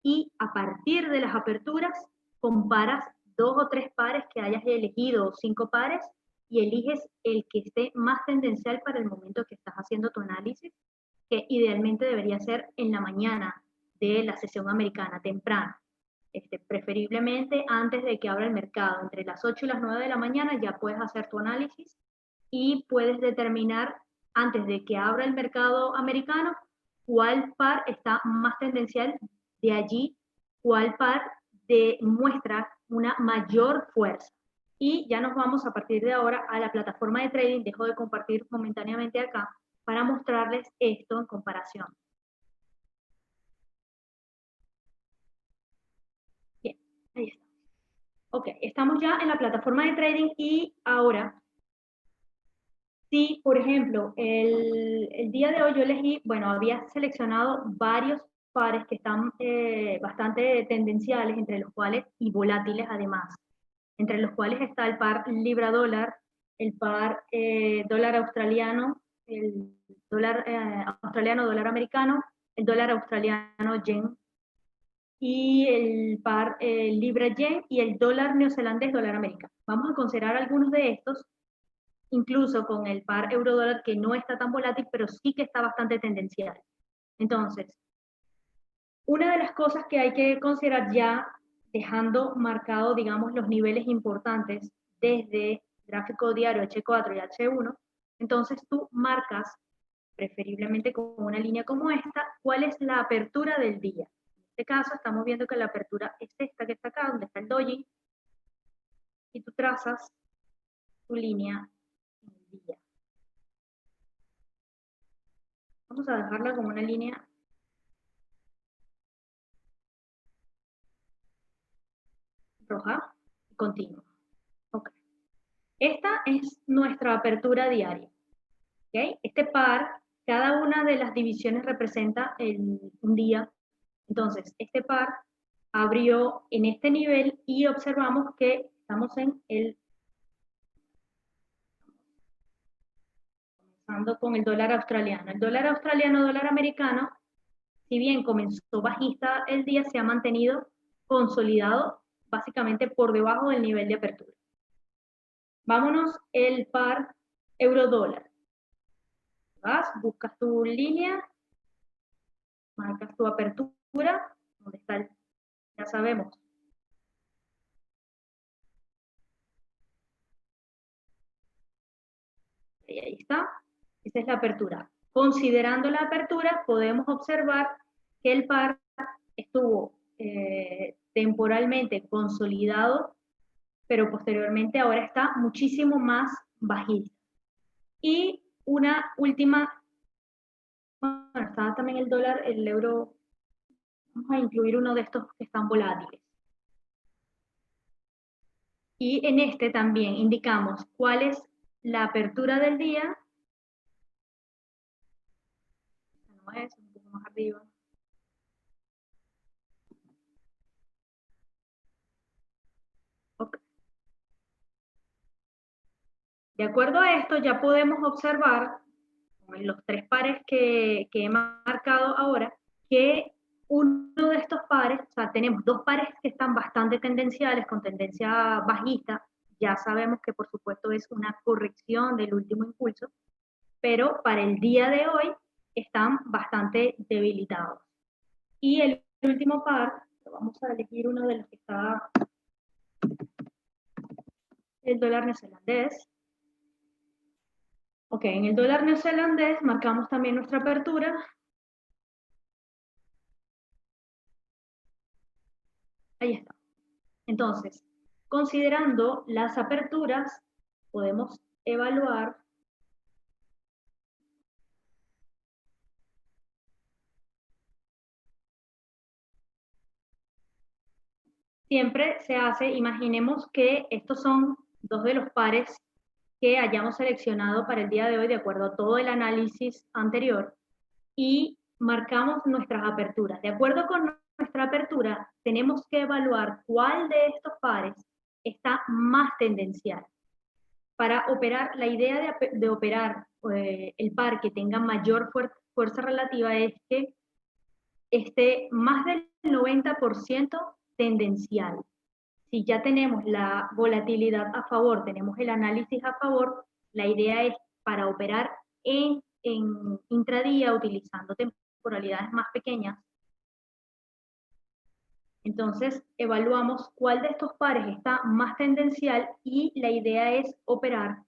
Y a partir de las aperturas, comparas 2 o 3 pares que hayas elegido, o 5 pares, y eliges el que esté más tendencial para el momento que estás haciendo tu análisis, que idealmente debería ser en la mañana de la sesión americana, temprano. Preferiblemente antes de que abra el mercado, entre las 8 y las 9 de la mañana ya puedes hacer tu análisis y puedes determinar antes de que abra el mercado americano cuál par está más tendencial, de allí cuál par muestra una mayor fuerza. Y ya nos vamos a partir de ahora a la plataforma de trading. Dejo de compartir momentáneamente acá para mostrarles esto en comparación. Bien, ahí está. Ok, estamos ya en la plataforma de trading, y ahora, si por ejemplo, el día de hoy yo elegí, bueno, había seleccionado varios pares que están bastante tendenciales, entre los cuales, y volátiles además, entre los cuales está el par libra-dólar, el par dólar australiano, el dólar australiano, dólar americano, el dólar australiano yen, y el par libra yen y el dólar neozelandés, dólar americano. Vamos a considerar algunos de estos, incluso con el par euro dólar que no está tan volátil, pero sí que está bastante tendencial. Entonces, una de las cosas que hay que considerar ya, dejando marcado, digamos, los niveles importantes desde gráfico diario H4 y H1, entonces tú marcas, preferiblemente con una línea como esta, cuál es la apertura del día. En este caso estamos viendo que la apertura es esta que está acá, donde está el doji, y tú trazas tu línea en el día. Vamos a dejarla como una línea roja y continua. Okay. Esta es nuestra apertura diaria. ¿Okay? Este par, cada una de las divisiones representa un día. Entonces, este par abrió en este nivel y observamos que estamos en comenzando con el dólar australiano. El dólar australiano, dólar americano, si bien comenzó bajista el día, se ha mantenido consolidado básicamente por debajo del nivel de apertura. Vámonos el par euro-dólar. Vas, buscas tu línea, marcas tu apertura, donde está ya sabemos. Y ahí está, esa es la apertura. Considerando la apertura, podemos observar que el par estuvo temporalmente consolidado, pero posteriormente ahora está muchísimo más bajista. Y una última, bueno, está también el dólar, el euro, vamos a incluir uno de estos que están volátiles. Y en este también indicamos cuál es la apertura del día. No es, un poco más arriba. Okay. De acuerdo a esto, ya podemos observar, en los tres pares que he marcado ahora, que uno de estos pares, o sea, tenemos dos pares que están bastante tendenciales, con tendencia bajista, ya sabemos que por supuesto es una corrección del último impulso, pero para el día de hoy están bastante debilitados. Y el último par, vamos a elegir uno de los que está, el dólar neozelandés. Ok, en el dólar neozelandés marcamos también nuestra apertura. Ahí está. Entonces, considerando las aperturas, podemos evaluar siempre se hace, imaginemos que estos son dos de los pares que hayamos seleccionado para el día de hoy de acuerdo a todo el análisis anterior y marcamos nuestras aperturas. De acuerdo con nuestra apertura, tenemos que evaluar cuál de estos pares está más tendencial. Para operar, la idea de operar el par que tenga mayor fuerza relativa es que esté más del 90% tendencial. Si ya tenemos la volatilidad a favor, tenemos el análisis a favor, la idea es para operar en intradía utilizando temporalidades más pequeñas. Entonces, evaluamos cuál de estos pares está más tendencial y la idea es operar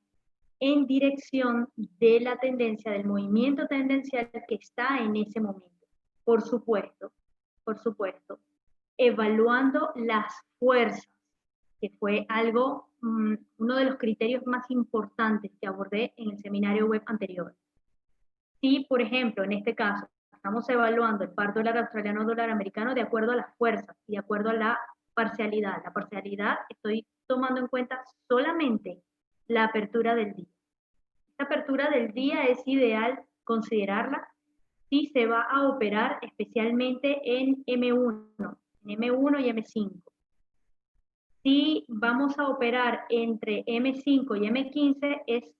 en dirección de la tendencia, del movimiento tendencial que está en ese momento. Por supuesto, evaluando las fuerzas, que fue algo, uno de los criterios más importantes que abordé en el seminario web anterior. Si, por ejemplo, en este caso, estamos evaluando el par dólar australiano dólar americano de acuerdo a las fuerzas y de acuerdo a la parcialidad. La parcialidad estoy tomando en cuenta solamente la apertura del día. Esta apertura del día es ideal considerarla si se va a operar especialmente en M1 y M5. Si vamos a operar entre M5 y M15 es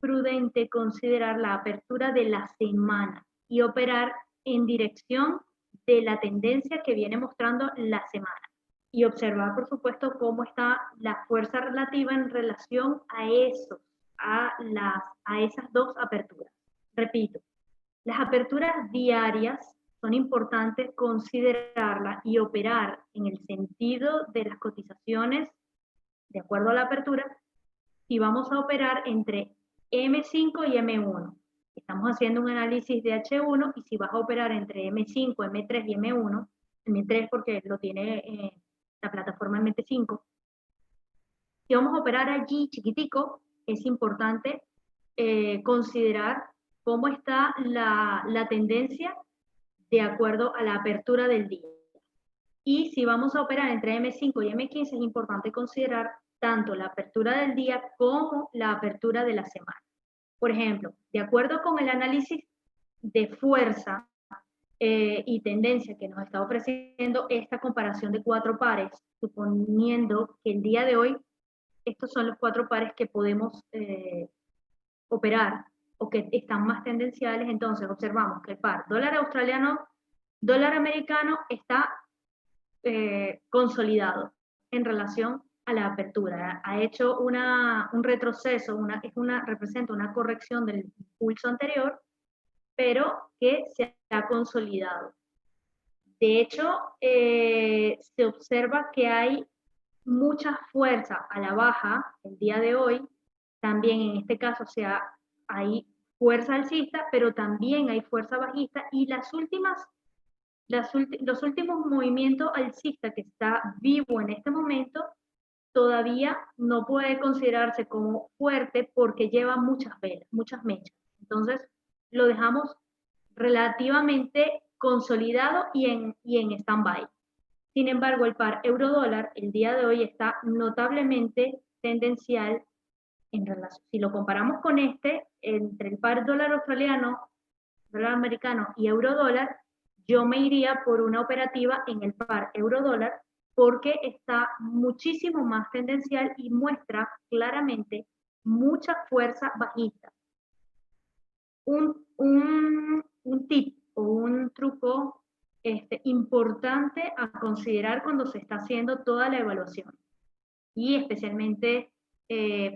prudente considerar la apertura de la semana y operar en dirección de la tendencia que viene mostrando la semana. Y observar, por supuesto, cómo está la fuerza relativa en relación a eso, a esas dos aperturas. Repito, las aperturas diarias son importantes considerarlas y operar en el sentido de las cotizaciones de acuerdo a la apertura, si vamos a operar entre M5 y M1. Estamos haciendo un análisis de H1 y si vas a operar entre M5, M3 y M1, M3 porque lo tiene la plataforma MT5, si vamos a operar allí chiquitico, es importante considerar cómo está la tendencia de acuerdo a la apertura del día. Y si vamos a operar entre M5 y M15, es importante considerar tanto la apertura del día como la apertura de la semana. Por ejemplo, de acuerdo con el análisis de fuerza y tendencia que nos está ofreciendo esta comparación de 4 pares, suponiendo que el día de hoy estos son los 4 pares que podemos operar o que están más tendenciales, entonces observamos que el par dólar australiano, dólar americano está consolidado en relación a la apertura. Ha hecho un retroceso, representa una corrección del impulso anterior, pero que se ha consolidado. De hecho, se observa que hay mucha fuerza a la baja el día de hoy. También en este caso hay fuerza alcista, pero también hay fuerza bajista y los últimos movimientos alcistas que está vivo en este momento todavía no puede considerarse como fuerte porque lleva muchas velas, muchas mechas. Entonces, lo dejamos relativamente consolidado y en stand-by. Sin embargo, el par euro-dólar el día de hoy está notablemente tendencial en relación. Si lo comparamos con entre el par dólar australiano, dólar americano y euro-dólar, yo me iría por una operativa en el par euro-dólar porque está muchísimo más tendencial y muestra claramente mucha fuerza bajista. Un tip o un truco importante a considerar cuando se está haciendo toda la evaluación y especialmente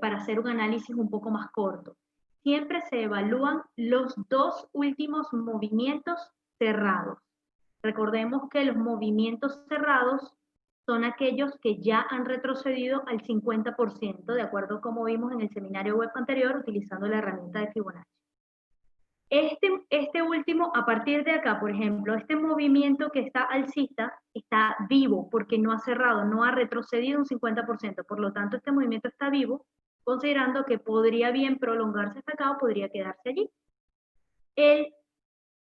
para hacer un análisis un poco más corto. Siempre se evalúan los 2 últimos movimientos cerrados. Recordemos que los movimientos cerrados son aquellos que ya han retrocedido al 50%, de acuerdo a como vimos en el seminario web anterior, utilizando la herramienta de Fibonacci. Este último, a partir de acá, por ejemplo, este movimiento que está alcista está vivo porque no ha cerrado, no ha retrocedido un 50%. Por lo tanto, este movimiento está vivo, considerando que podría bien prolongarse hasta acá o podría quedarse allí. El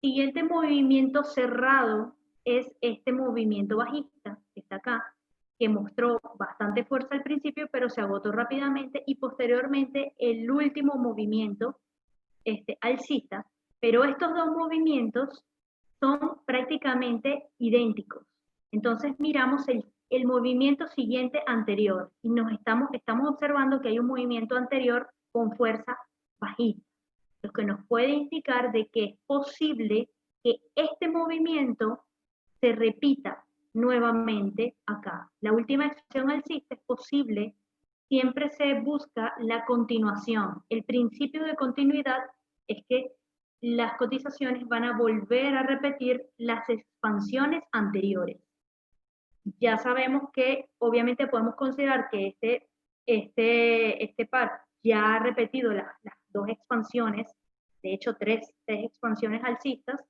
siguiente movimiento cerrado es este movimiento bajista, que está acá, que mostró bastante fuerza al principio, pero se agotó rápidamente, y posteriormente el último movimiento alcista, pero estos 2 movimientos son prácticamente idénticos. Entonces miramos el movimiento siguiente anterior y estamos observando que hay un movimiento anterior con fuerza bajista, lo que nos puede indicar de que es posible que este movimiento se repita nuevamente acá. La última acción alcista es posible, siempre se busca la continuación. El principio de continuidad es que las cotizaciones van a volver a repetir las expansiones anteriores. Ya sabemos que obviamente podemos considerar que este par ya ha repetido las 2 expansiones, de hecho 3 expansiones alcistas,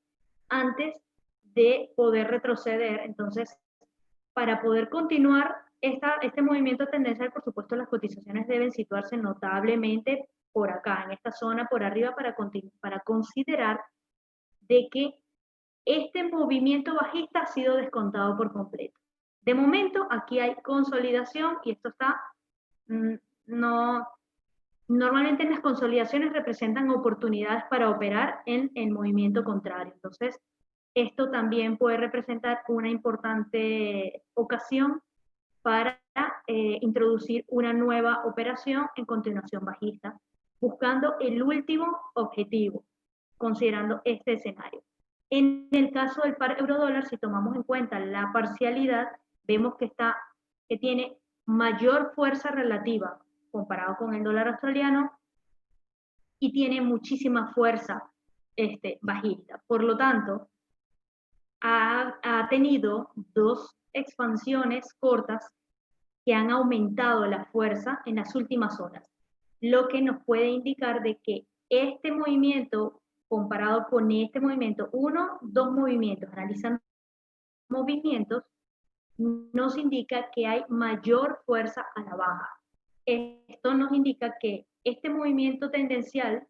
antes de poder retroceder. Entonces, para poder continuar este movimiento tendencial, por supuesto, las cotizaciones deben situarse notablemente por acá, en esta zona por arriba, para considerar de que este movimiento bajista ha sido descontado por completo. De momento, aquí hay consolidación y esto está, normalmente las consolidaciones representan oportunidades para operar en el movimiento contrario. Entonces, esto también puede representar una importante ocasión para introducir una nueva operación en continuación bajista buscando el último objetivo, considerando este escenario. En el caso del par euro-dólar, si tomamos en cuenta la parcialidad, vemos que tiene mayor fuerza relativa comparado con el dólar australiano y tiene muchísima fuerza bajista. Por lo tanto, ha tenido dos expansiones cortas que han aumentado la fuerza en las últimas horas, lo que nos puede indicar de que este movimiento, comparado con este movimiento, dos movimientos, analizando movimientos, nos indica que hay mayor fuerza a la baja. Esto nos indica que este movimiento tendencial,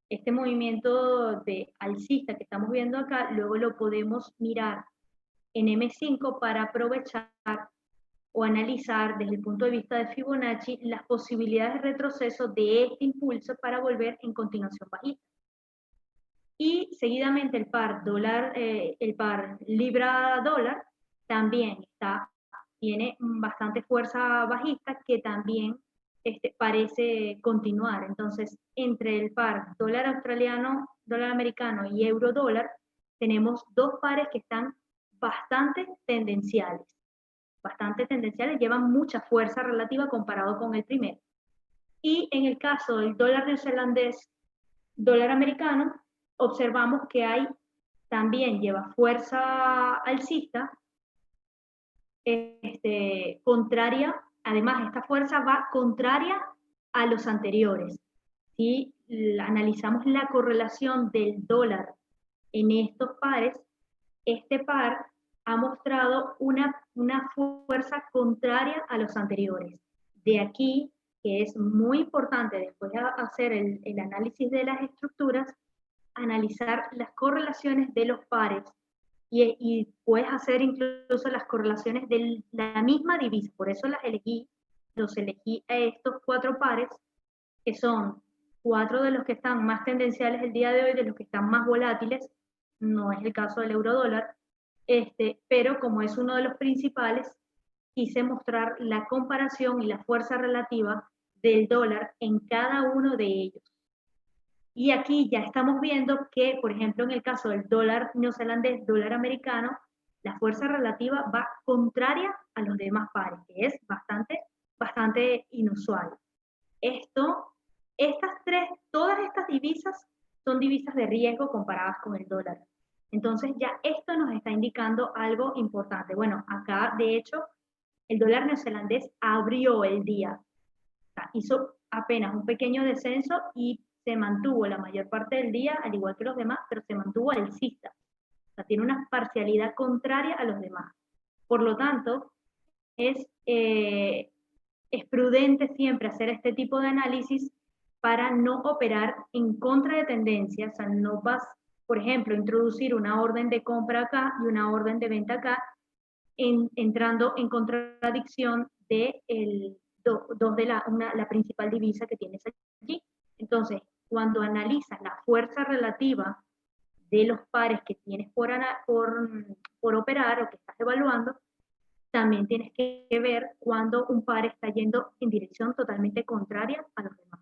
este movimiento de alcista que estamos viendo acá, luego lo podemos mirar en M5 para aprovechar o analizar desde el punto de vista de Fibonacci las posibilidades de retroceso de este impulso para volver en continuación bajista. Y seguidamente el par libra-dólar también tiene bastante fuerza bajista que también parece continuar. Entonces, entre el par dólar australiano, dólar americano y euro dólar, tenemos dos pares que están bastante tendenciales, llevan mucha fuerza relativa comparado con el primero. Y en el caso del dólar neozelandés, dólar americano, observamos que también lleva fuerza alcista, contraria, además esta fuerza va contraria a los anteriores. Si analizamos la correlación del dólar en estos pares, este par ha mostrado una fuerza contraria a los anteriores. De aquí que es muy importante, después de hacer el análisis de las estructuras, analizar las correlaciones de los pares y puedes hacer incluso las correlaciones de la misma divisa. Por eso los elegí a estos cuatro pares, que son cuatro de los que están más tendenciales el día de hoy, de los que están más volátiles. No es el caso del euro dólar, pero como es uno de los principales, quise mostrar la comparación y la fuerza relativa del dólar en cada uno de ellos. Y aquí ya estamos viendo que, por ejemplo, en el caso del dólar neozelandés, dólar americano, la fuerza relativa va contraria a los demás pares, que es bastante inusual. Todas estas divisas son divisas de riesgo comparadas con el dólar. Entonces ya esto nos está indicando algo importante. Bueno, acá de hecho el dólar neozelandés abrió el día, o sea, hizo apenas un pequeño descenso y se mantuvo la mayor parte del día, al igual que los demás, pero se mantuvo alcista. O sea, tiene una parcialidad contraria a los demás. Por lo tanto, es prudente siempre hacer este tipo de análisis para no operar en contra de tendencias. O sea, no vas, por ejemplo, a introducir una orden de compra acá y una orden de venta acá, entrando en contradicción de la principal divisa que tienes allí. Entonces, cuando analizas la fuerza relativa de los pares que tienes por operar o que estás evaluando, también tienes que ver cuando un par está yendo en dirección totalmente contraria a los demás.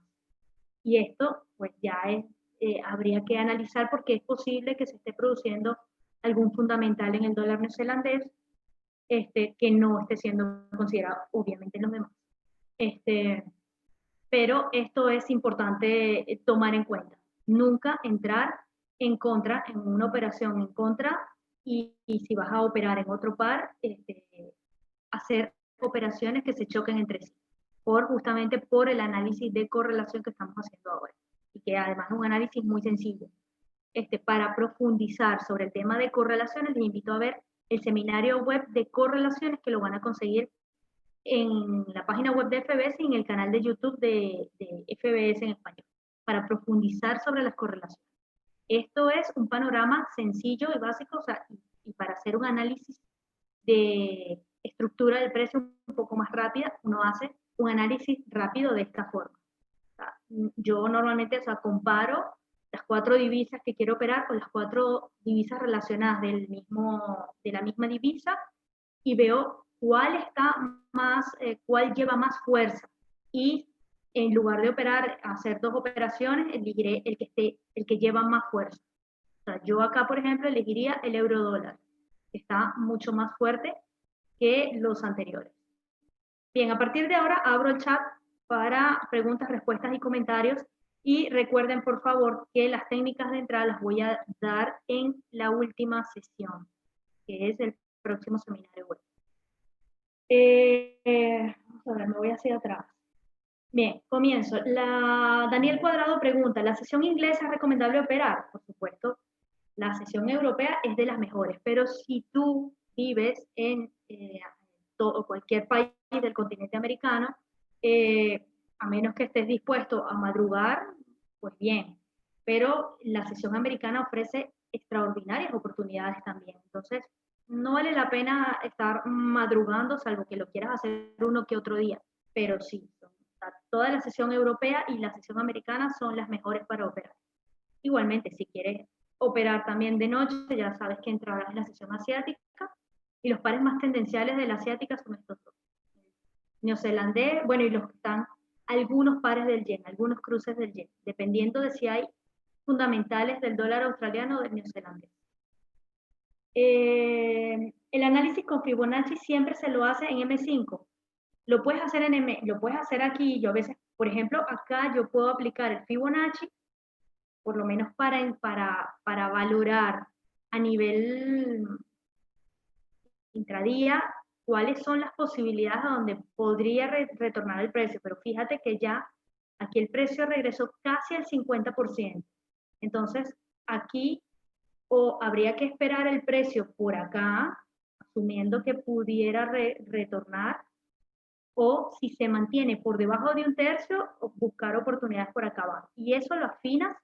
Y esto, pues ya habría que analizar porque es posible que se esté produciendo algún fundamental en el dólar neozelandés que no esté siendo considerado, obviamente, en los demás. Pero esto es importante tomar en cuenta. Nunca entrar en contra, en una operación en contra, y si vas a operar en otro par, hacer operaciones que se choquen entre sí, justamente por el análisis de correlación que estamos haciendo ahora, y que además es un análisis muy sencillo. Para profundizar sobre el tema de correlaciones, les invito a ver el seminario web de correlaciones que lo van a conseguir en la página web de FBS y en el canal de YouTube de FBS en español, para profundizar sobre las correlaciones. Esto es un panorama sencillo y básico, o sea, y para hacer un análisis de estructura del precio un poco más rápida, uno hace un análisis rápido de esta forma. O sea, yo normalmente, o sea, comparo las cuatro divisas que quiero operar con las cuatro divisas relacionadas de la misma divisa y veo cuál lleva más fuerza. Y en lugar de hacer 2 operaciones, elegiré el que lleva más fuerza. O sea, yo acá, por ejemplo, elegiría el euro dólar, que está mucho más fuerte que los anteriores. Bien, a partir de ahora abro el chat para preguntas, respuestas y comentarios. Y recuerden, por favor, que las técnicas de entrada las voy a dar en la última sesión, que es el próximo seminario web. Vamos a ver, me voy hacia atrás. Bien, comienzo. Daniel Cuadrado pregunta, ¿la sesión inglesa es recomendable operar? Por supuesto, la sesión europea es de las mejores, pero si tú vives en cualquier país del continente americano, a menos que estés dispuesto a madrugar, pues bien, pero la sesión americana ofrece extraordinarias oportunidades también. Entonces, no vale la pena estar madrugando, salvo que lo quieras hacer uno que otro día, pero sí, toda la sesión europea y la sesión americana son las mejores para operar. Igualmente, si quieres operar también de noche, ya sabes que entrarás en la sesión asiática, y los pares más tendenciales de la asiática son estos dos. Neozelandés, bueno, y los que están algunos pares del yen, algunos cruces del yen, dependiendo de si hay fundamentales del dólar australiano o del neozelandés. El análisis con Fibonacci siempre se lo hace en M5. Lo puedes hacer lo puedes hacer aquí. Yo a veces, por ejemplo, acá yo puedo aplicar el Fibonacci, por lo menos para valorar a nivel intradía cuáles son las posibilidades a donde podría retornar el precio. Pero fíjate que ya aquí el precio regresó casi al 50%. Entonces, aquí o habría que esperar el precio por acá, asumiendo que pudiera retornar, o si se mantiene por debajo de un tercio, buscar oportunidades por acá abajo. Y eso lo afinas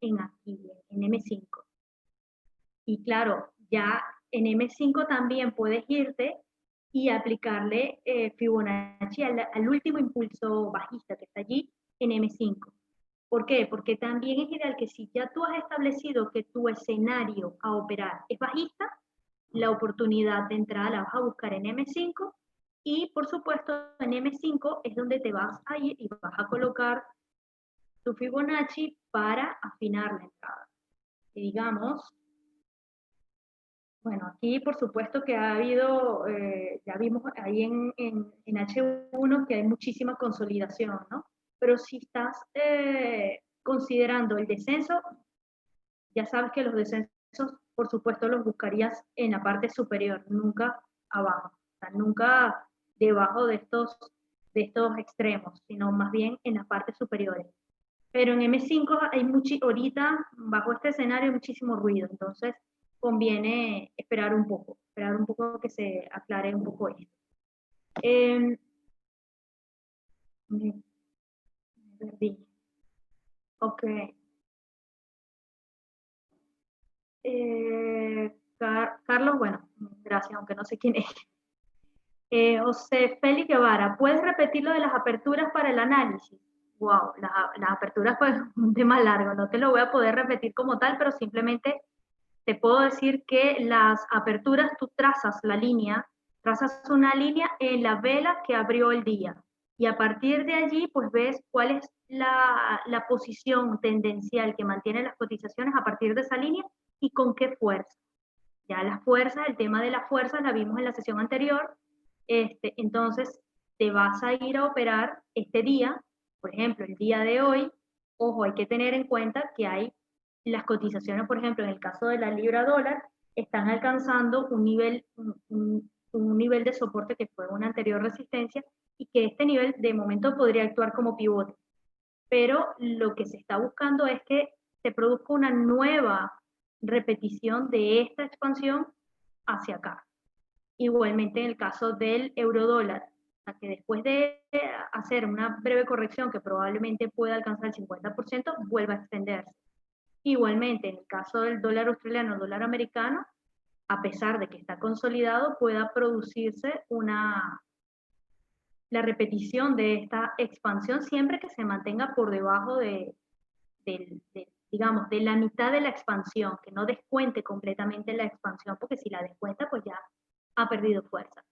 en aquí, en M5. Y claro, ya en M5 también puedes irte y aplicarle Fibonacci al último impulso bajista que está allí en M5. ¿Por qué? Porque también es ideal que si ya tú has establecido que tu escenario a operar es bajista, la oportunidad de entrada la vas a buscar en M5 y por supuesto en M5 es donde te vas a ir y vas a colocar tu Fibonacci para afinar la entrada. Y digamos, bueno, aquí por supuesto que ha habido, ya vimos ahí en H1 que hay muchísima consolidación, ¿no? Pero si estás considerando el descenso, ya sabes que los descensos, por supuesto, los buscarías en la parte superior, nunca abajo, o sea, nunca debajo de estos extremos, sino más bien en las partes superiores. Pero en M5 hay ahorita, bajo este escenario, hay muchísimo ruido, entonces conviene esperar un poco que se aclare un poco esto. Me perdí. Ok. Carlos, bueno, gracias, aunque no sé quién es. José Félix Guevara, ¿puedes repetir lo de las aperturas para el análisis? Wow, las aperturas fue un tema largo, no te lo voy a poder repetir como tal, pero simplemente te puedo decir que las aperturas tú trazas una línea en la vela que abrió el día. Y a partir de allí, pues ves cuál es la posición tendencial que mantiene las cotizaciones a partir de esa línea y con qué fuerza. Ya las fuerzas, el tema de las fuerzas la vimos en la sesión anterior. Entonces, te vas a ir a operar este día, por ejemplo, el día de hoy. Ojo, hay que tener en cuenta que hay las cotizaciones, por ejemplo, en el caso de la libra dólar, están alcanzando un nivel de soporte que fue una anterior resistencia y que este nivel de momento podría actuar como pivote. Pero lo que se está buscando es que se produzca una nueva repetición de esta expansión hacia acá. Igualmente en el caso del euro dólar, que después de hacer una breve corrección que probablemente pueda alcanzar el 50%, vuelva a extenderse. Igualmente en el caso del dólar australiano, dólar americano, a pesar de que está consolidado, pueda producirse la repetición de esta expansión siempre que se mantenga por debajo digamos, de la mitad de la expansión, que no descuente completamente la expansión, porque si la descuenta, pues ya ha perdido fuerza.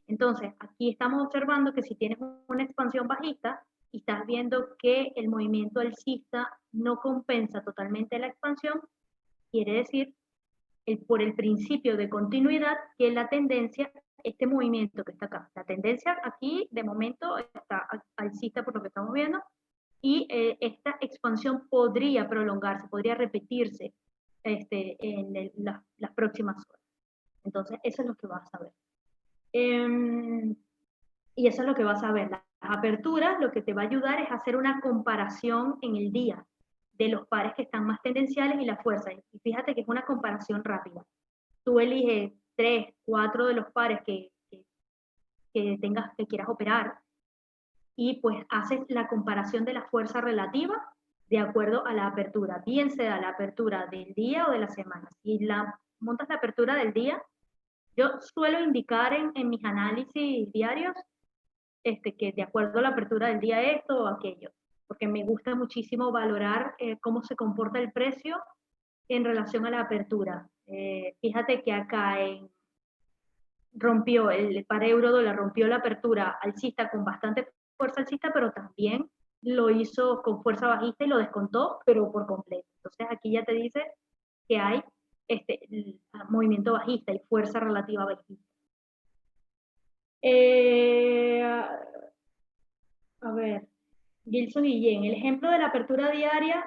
Entonces, aquí estamos observando que si tienes una expansión bajista, y estás viendo que el movimiento alcista no compensa totalmente la expansión, quiere decir, por el principio de continuidad, que la tendencia, este movimiento que está acá, la tendencia aquí de momento está alcista por lo que estamos viendo, y esta expansión podría prolongarse, podría repetirse en las próximas horas. Entonces, eso es lo que vas a ver. Y eso es lo que vas a ver. Las aperturas lo que te va a ayudar es hacer una comparación en el día de los pares que están más tendenciales y la fuerza. Y fíjate que es una comparación rápida. Tú eliges 3, 4 de los pares que quieras operar y pues haces la comparación de la fuerza relativa de acuerdo a la apertura. Bien sea la apertura del día o de la semana. Si montas la apertura del día, yo suelo indicar en mis análisis diarios que de acuerdo a la apertura del día esto o aquello, porque me gusta muchísimo valorar cómo se comporta el precio en relación a la apertura. Fíjate que acá rompió el par euro dólar, rompió la apertura alcista con bastante fuerza alcista, pero también lo hizo con fuerza bajista y lo descontó, pero por completo. Entonces aquí ya te dice que hay movimiento bajista y fuerza relativa bajista. A ver, Gilson Guillén, el ejemplo de la apertura diaria,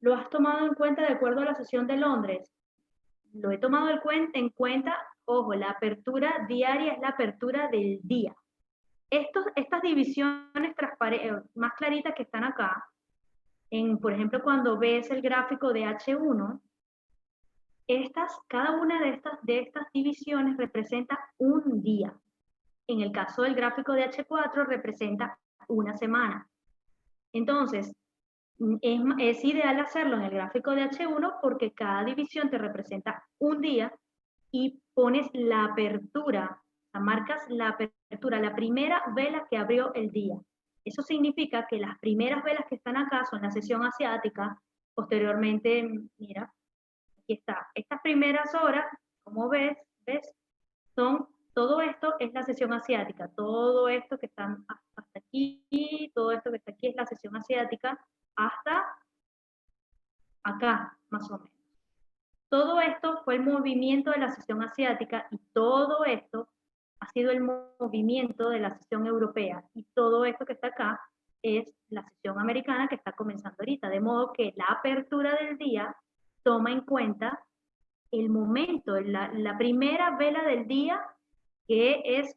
¿lo has tomado en cuenta de acuerdo a la sesión de Londres? Lo he tomado en cuenta, ojo, la apertura diaria es la apertura del día. Estas divisiones más claritas que están acá, por ejemplo, cuando ves el gráfico de H1, cada una de estas divisiones representa un día. En el caso del gráfico de H4 representa una semana. Entonces, es ideal hacerlo en el gráfico de H1 porque cada división te representa un día y pones la apertura, o sea, marcas la apertura, la primera vela que abrió el día. Eso significa que las primeras velas que están acá son la sesión asiática, posteriormente, mira, aquí está, estas primeras horas, como ves, todo esto es la sesión asiática, todo esto que están hasta aquí, todo esto que está aquí es la sesión asiática, hasta acá, más o menos. Todo esto fue el movimiento de la sesión asiática y todo esto ha sido el movimiento de la sesión europea y todo esto que está acá es la sesión americana que está comenzando ahorita, de modo que la apertura del día toma en cuenta el momento, la primera vela del día, que es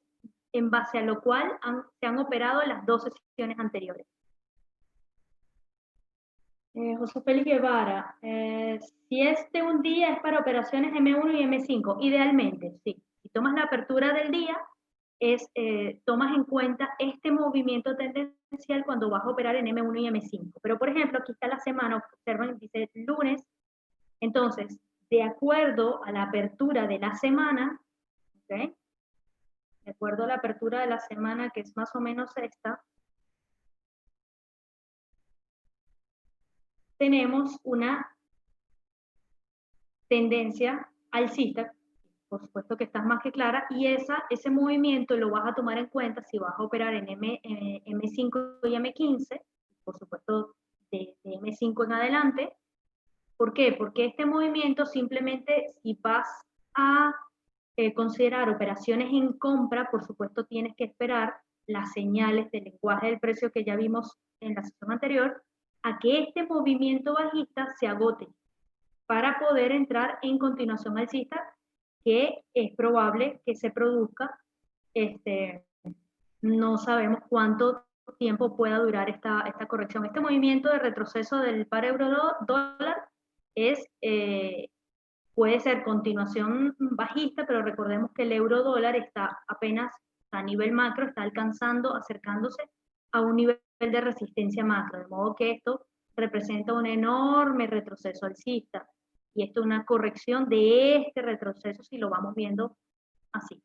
en base a lo cual se han operado las dos sesiones anteriores. José Félix Guevara, si un día es para operaciones M1 y M5, idealmente, sí. Si tomas la apertura del día, tomas en cuenta este movimiento tendencial cuando vas a operar en M1 y M5. Pero, por ejemplo, aquí está la semana, observen, dice lunes. Entonces, de acuerdo a la apertura de la semana, ¿okay? De acuerdo a la apertura de la semana, que es más o menos esta, tenemos una tendencia alcista, por supuesto que está más que clara, y ese movimiento lo vas a tomar en cuenta si vas a operar en M5 y M15, por supuesto de M5 en adelante. ¿Por qué? Porque este movimiento simplemente, si vas a considerar operaciones en compra, por supuesto tienes que esperar las señales del lenguaje del precio que ya vimos en la sesión anterior, a que este movimiento bajista se agote para poder entrar en continuación alcista, que es probable que se produzca. No sabemos cuánto tiempo pueda durar esta corrección. Este movimiento de retroceso del par euro-dólar puede ser continuación bajista, pero recordemos que el euro-dólar está apenas a nivel macro, está acercándose a un nivel de resistencia macro, de modo que esto representa un enorme retroceso alcista. Y esto es una corrección de este retroceso si lo vamos viendo así.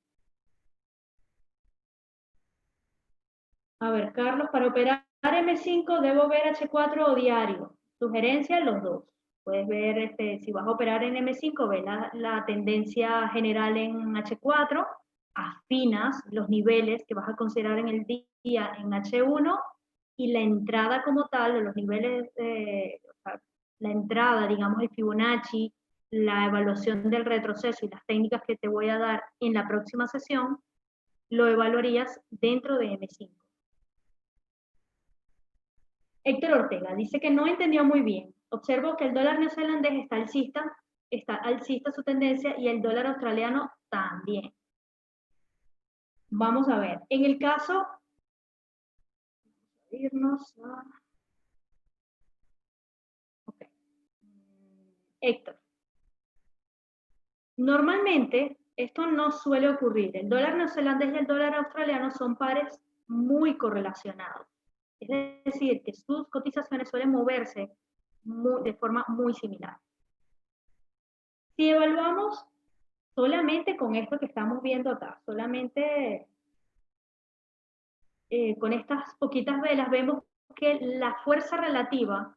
A ver, Carlos, para operar M5 debo ver H4 o diario. Sugerencia, los dos. Puedes ver, si vas a operar en M5, ve la tendencia general en H4, afinas los niveles que vas a considerar en el día en H1 y la entrada como tal, de los niveles, o sea, la entrada, digamos, el Fibonacci, la evaluación del retroceso y las técnicas que te voy a dar en la próxima sesión, lo evaluarías dentro de M5. Héctor Ortega dice que no entendió muy bien. Observo que el dólar neozelandés está alcista su tendencia y el dólar australiano también. Vamos a ver, en el caso, irnos a... Okay. Héctor, normalmente esto no suele ocurrir. El dólar neozelandés y el dólar australiano son pares muy correlacionados. Es decir, que sus cotizaciones suelen moverse de forma muy similar. Si evaluamos solamente con esto que estamos viendo acá, solamente con estas poquitas velas, vemos que la fuerza relativa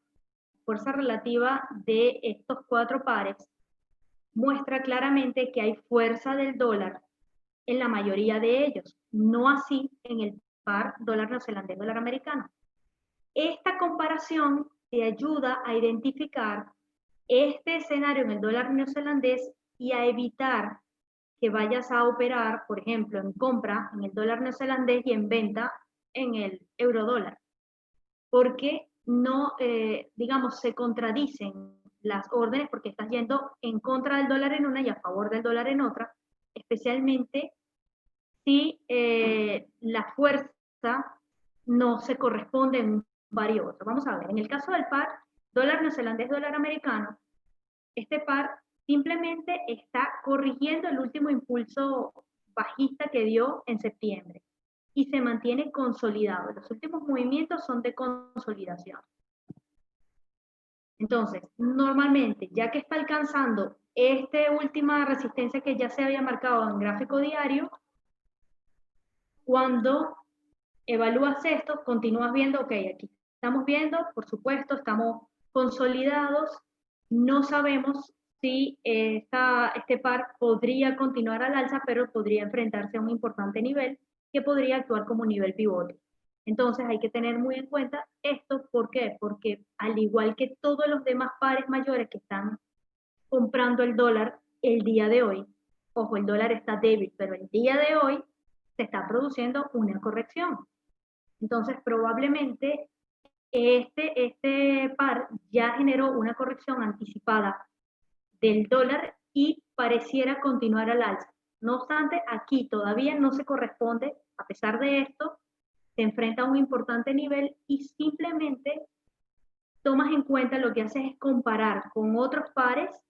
de estos cuatro pares muestra claramente que hay fuerza del dólar en la mayoría de ellos, no así en el par dólar neozelandés, dólar americano. Esta comparación te ayuda a identificar este escenario en el dólar neozelandés y a evitar que vayas a operar, por ejemplo, en compra en el dólar neozelandés y en venta en el euro dólar, porque no, digamos, se contradicen las órdenes porque estás yendo en contra del dólar en una y a favor del dólar en otra, especialmente si la fuerza no se corresponde en un par y otro. Vamos a ver, en el caso del par dólar neozelandés, dólar americano, este par simplemente está corrigiendo el último impulso bajista que dio en septiembre y se mantiene consolidado. Los últimos movimientos son de consolidación. Entonces, normalmente, ya que está alcanzando esta última resistencia que ya se había marcado en gráfico diario, cuando evalúas esto, continúas viendo, ok, aquí estamos viendo, por supuesto, estamos consolidados, no sabemos si este par podría continuar al alza, pero podría enfrentarse a un importante nivel que podría actuar como nivel pivote. Entonces hay que tener muy en cuenta esto, ¿por qué? Porque al igual que todos los demás pares mayores que están comprando el dólar el día de hoy, ojo, el dólar está débil, pero el día de hoy se está produciendo una corrección. Entonces, probablemente este par ya generó una corrección anticipada del dólar y pareciera continuar al alza. No obstante, aquí todavía no se corresponde, a pesar de esto, se enfrenta a un importante nivel y simplemente tomas en cuenta lo que haces es comparar con otros pares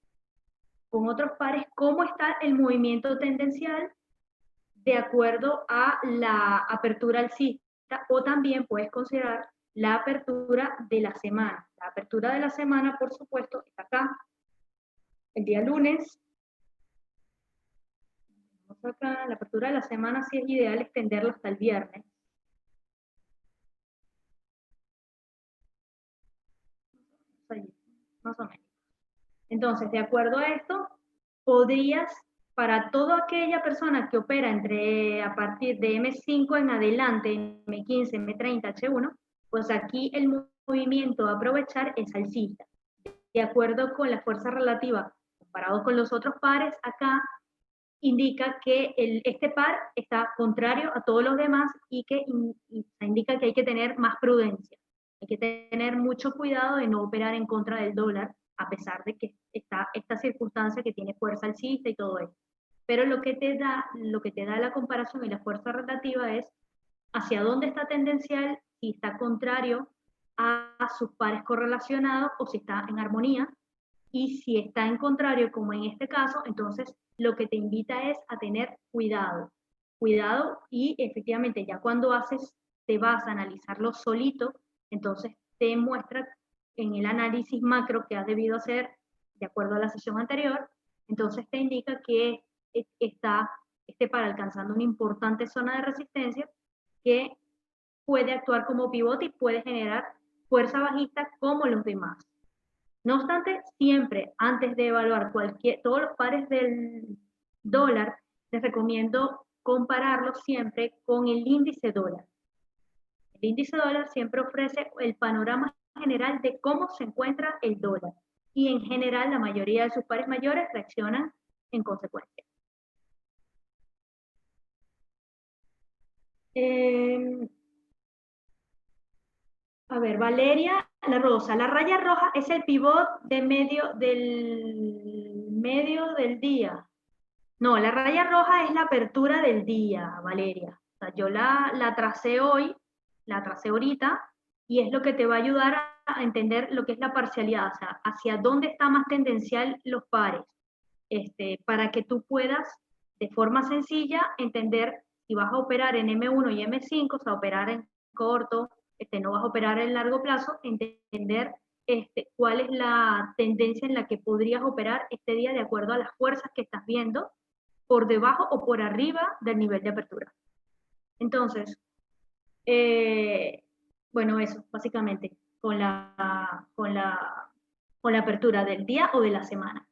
cómo está el movimiento tendencial de acuerdo a la apertura alcista, o también puedes considerar la apertura de la semana. La apertura de la semana, por supuesto, está acá, el día lunes. Vamos acá, la apertura de la semana sí es ideal extenderla hasta el viernes. Más o menos. Entonces, de acuerdo a esto, podrías, para toda aquella persona que opera a partir de M5 en adelante, M15, M30, H1, pues aquí el movimiento a aprovechar es alcista. De acuerdo con la fuerza relativa, comparado con los otros pares, acá indica que este par está contrario a todos los demás y que indica que hay que tener más prudencia. Hay que tener mucho cuidado de no operar en contra del dólar, a pesar de que está esta circunstancia que tiene fuerza alcista y todo esto. Pero lo que te da la comparación y la fuerza relativa es hacia dónde está tendencial, si está contrario a sus pares correlacionados o si está en armonía. Y si está en contrario, como en este caso, entonces lo que te invita es a tener cuidado. Cuidado y efectivamente ya cuando te vas a analizarlo solito, entonces te muestra en el análisis macro que has debido hacer de acuerdo a la sesión anterior, entonces te indica que está para alcanzando una importante zona de resistencia que puede actuar como pivote y puede generar fuerza bajista como los demás. No obstante, siempre antes de evaluar todos los pares del dólar, les recomiendo compararlos siempre con el índice dólar. El índice dólar siempre ofrece el panorama general de cómo se encuentra el dólar. Y en general la mayoría de sus pares mayores reaccionan en consecuencia. A ver, Valeria, la rosa. La raya roja es el pivot de medio del día. No, la raya roja es la apertura del día, Valeria. O sea, yo la tracé hoy, la tracé ahorita, y es lo que te va a ayudar a entender lo que es la parcialidad, o sea, hacia dónde está más tendencial los pares, para que tú puedas, de forma sencilla, entender si vas a operar en M1 y M5, o sea, operar en corto, no vas a operar en largo plazo, entender cuál es la tendencia en la que podrías operar este día de acuerdo a las fuerzas que estás viendo, por debajo o por arriba del nivel de apertura. Entonces, bueno, eso, básicamente, con la apertura del día o de la semana.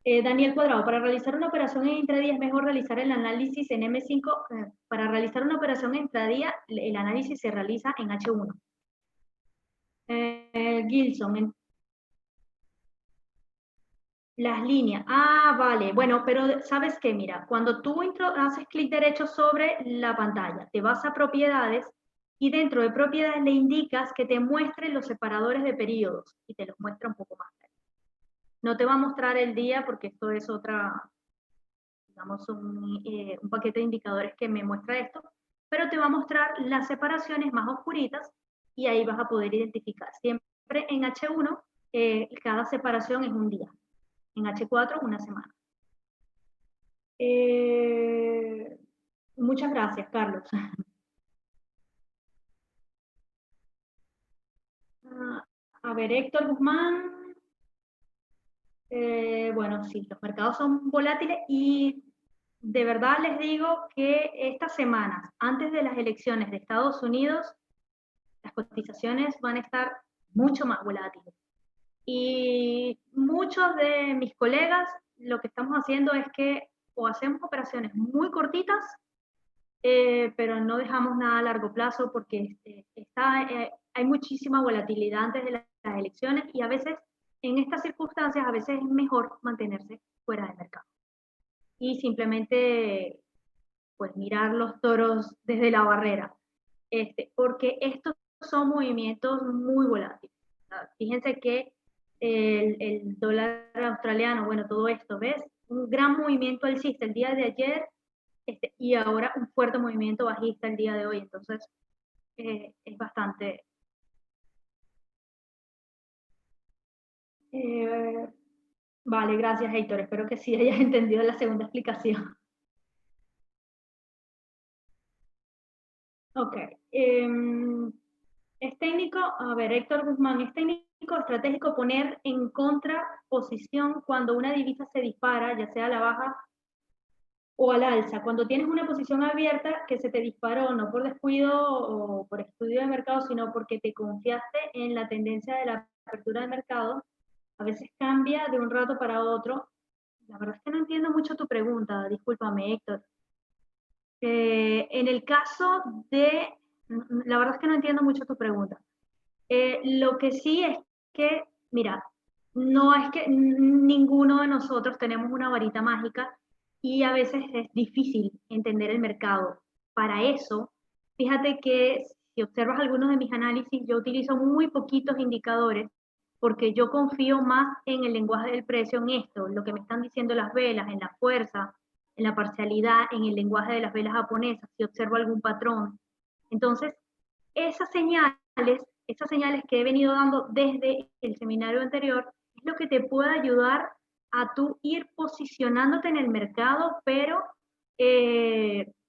Daniel Cuadrado, para realizar una operación en intradía es mejor realizar el análisis en M5. Para realizar una operación en intradía, el análisis se realiza en H1. Gilson, las líneas. Ah, vale. Bueno, pero ¿sabes qué? Mira, cuando tú haces clic derecho sobre la pantalla, te vas a propiedades y dentro de propiedades le indicas que te muestre los separadores de periodos y te los muestra un poco más. No te va a mostrar el día porque esto es digamos, un paquete de indicadores que me muestra esto, pero te va a mostrar las separaciones más oscuritas y ahí vas a poder identificar. Siempre en H1, cada separación es un día. En H4, una semana. Muchas gracias, Carlos. A ver, Héctor Guzmán. Bueno, sí, los mercados son volátiles y de verdad les digo que estas semanas, antes de las elecciones de Estados Unidos, las cotizaciones van a estar mucho más volátiles. Y muchos de mis colegas lo que estamos haciendo es que o hacemos operaciones muy cortitas, pero no dejamos nada a largo plazo porque hay muchísima volatilidad antes de las elecciones y a veces, en estas circunstancias, a veces es mejor mantenerse fuera del mercado. Y simplemente, pues, mirar los toros desde la barrera. Porque estos son movimientos muy volátiles. Fíjense que el dólar australiano, bueno, todo esto, ¿ves? Un gran movimiento alcista el día de ayer y ahora un fuerte movimiento bajista el día de hoy. Entonces, es bastante... vale, gracias, Héctor. Espero que sí hayas entendido la segunda explicación. Ok. Es técnico, a ver, Héctor Guzmán, es técnico estratégico poner en contraposición cuando una divisa se dispara, ya sea a la baja o al alza. Cuando tienes una posición abierta que se te disparó, no por descuido o por estudio de mercado, sino porque te confiaste en la tendencia de la apertura de mercado, a veces cambia de un rato para otro. La verdad es que no entiendo mucho tu pregunta, discúlpame, Héctor. En el caso de, la verdad es que no entiendo mucho tu pregunta. Lo que sí es que, mira, no es que ninguno de nosotros tenemos una varita mágica y a veces es difícil entender el mercado. Para eso, fíjate que si observas algunos de mis análisis, yo utilizo muy poquitos indicadores porque yo confío más en el lenguaje del precio, en esto, lo que me están diciendo las velas, en la fuerza, en la parcialidad, en el lenguaje de las velas japonesas, si observo algún patrón. Entonces, esas señales que he venido dando desde el seminario anterior, es lo que te puede ayudar a tú ir posicionándote en el mercado, pero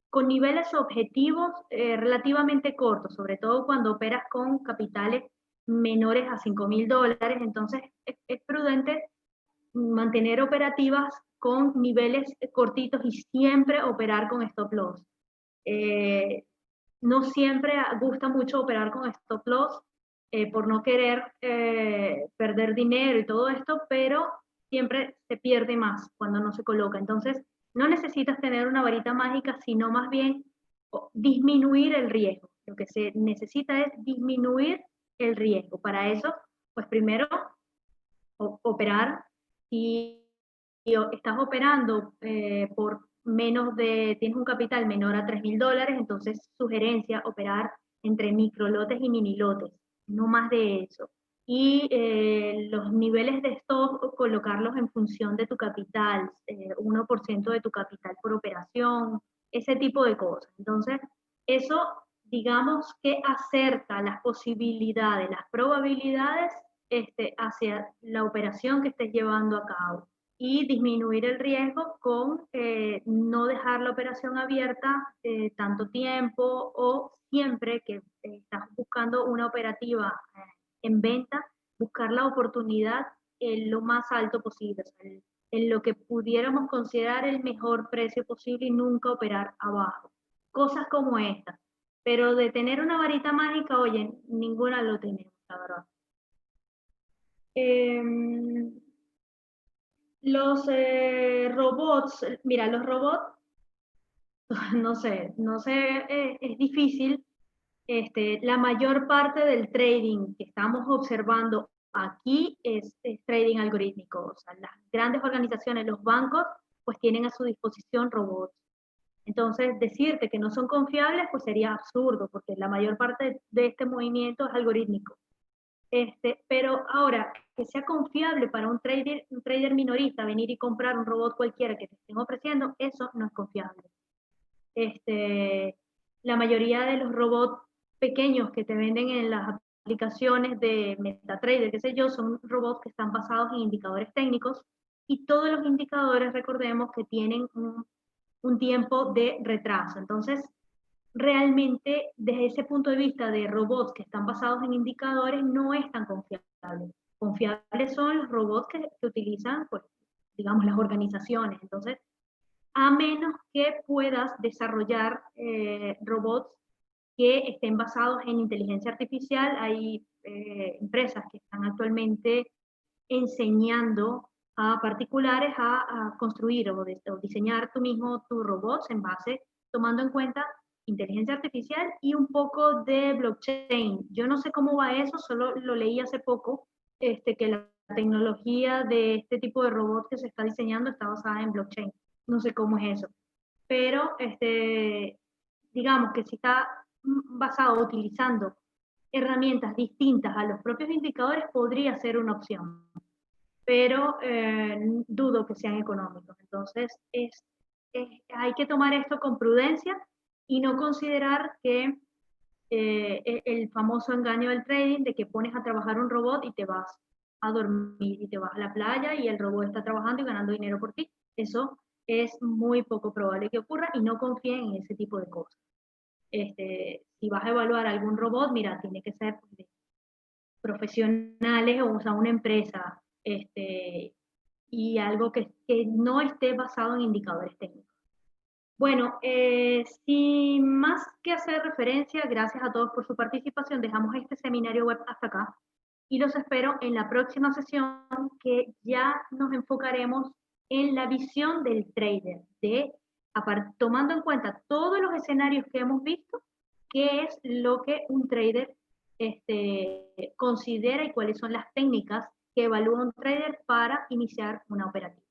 con niveles objetivos relativamente cortos, sobre todo cuando operas con capitales menores a $5,000. Entonces, es prudente mantener operativas con niveles cortitos y siempre operar con stop loss. No siempre gusta mucho operar con stop loss por no querer perder dinero y todo esto, pero siempre se pierde más cuando no se coloca. Entonces, no necesitas tener una varita mágica, sino más bien disminuir el riesgo. Lo que se necesita es disminuir el riesgo. Para eso, pues primero, operar. Si estás operando por menos de, tienes un capital menor a $3.000, entonces sugerencia operar entre microlotes y mini lotes, no más de eso. Y los niveles de stop, colocarlos en función de tu capital, 1% de tu capital por operación, ese tipo de cosas. Entonces, eso, digamos que acerca las posibilidades, las probabilidades hacia la operación que estés llevando a cabo y disminuir el riesgo con no dejar la operación abierta tanto tiempo o siempre que estás buscando una operativa en venta, buscar la oportunidad en lo más alto posible, o sea, en lo que pudiéramos considerar el mejor precio posible y nunca operar abajo. Cosas como estas. Pero de tener una varita mágica, oye, ninguna lo tenemos, la verdad. Los robots, mira, los robots, no sé, es difícil. La mayor parte del trading que estamos observando aquí es trading algorítmico. O sea, las grandes organizaciones, los bancos, pues tienen a su disposición robots. Entonces, decirte que no son confiables, pues sería absurdo, porque la mayor parte de este movimiento es algorítmico. Pero ahora, que sea confiable para un trader minorista venir y comprar un robot cualquiera que te estén ofreciendo, eso no es confiable. La mayoría de los robots pequeños que te venden en las aplicaciones de MetaTrader, qué sé yo, son robots que están basados en indicadores técnicos y todos los indicadores, recordemos, que tienen un tiempo de retraso. Entonces, realmente desde ese punto de vista de robots que están basados en indicadores no es tan confiable. Confiables son los robots que utilizan, pues, digamos, las organizaciones. Entonces, a menos que puedas desarrollar robots que estén basados en inteligencia artificial, hay empresas que están actualmente enseñando a particulares a construir o diseñar tú mismo tus robots en base, tomando en cuenta inteligencia artificial y un poco de blockchain. Yo no sé cómo va eso, solo lo leí hace poco, que la tecnología de este tipo de robots que se está diseñando está basada en blockchain. No sé cómo es eso. Pero digamos que si está basado utilizando herramientas distintas a los propios indicadores, podría ser una opción, pero dudo que sean económicos. Entonces, hay que tomar esto con prudencia y no considerar que el famoso engaño del trading de que pones a trabajar un robot y te vas a dormir y te vas a la playa y el robot está trabajando y ganando dinero por ti. Eso es muy poco probable que ocurra y no confíen en ese tipo de cosas. Si vas a evaluar algún robot, mira, tiene que ser profesionales o sea, una empresa y algo que no esté basado en indicadores técnicos. Bueno, sin más que hacer referencia, gracias a todos por su participación, dejamos este seminario web hasta acá y los espero en la próxima sesión que ya nos enfocaremos en la visión del trader, tomando en cuenta todos los escenarios que hemos visto, qué es lo que un trader considera y cuáles son las técnicas que evalúa un trader para iniciar una operativa.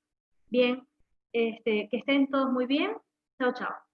Bien, que estén todos muy bien. Chao, chao.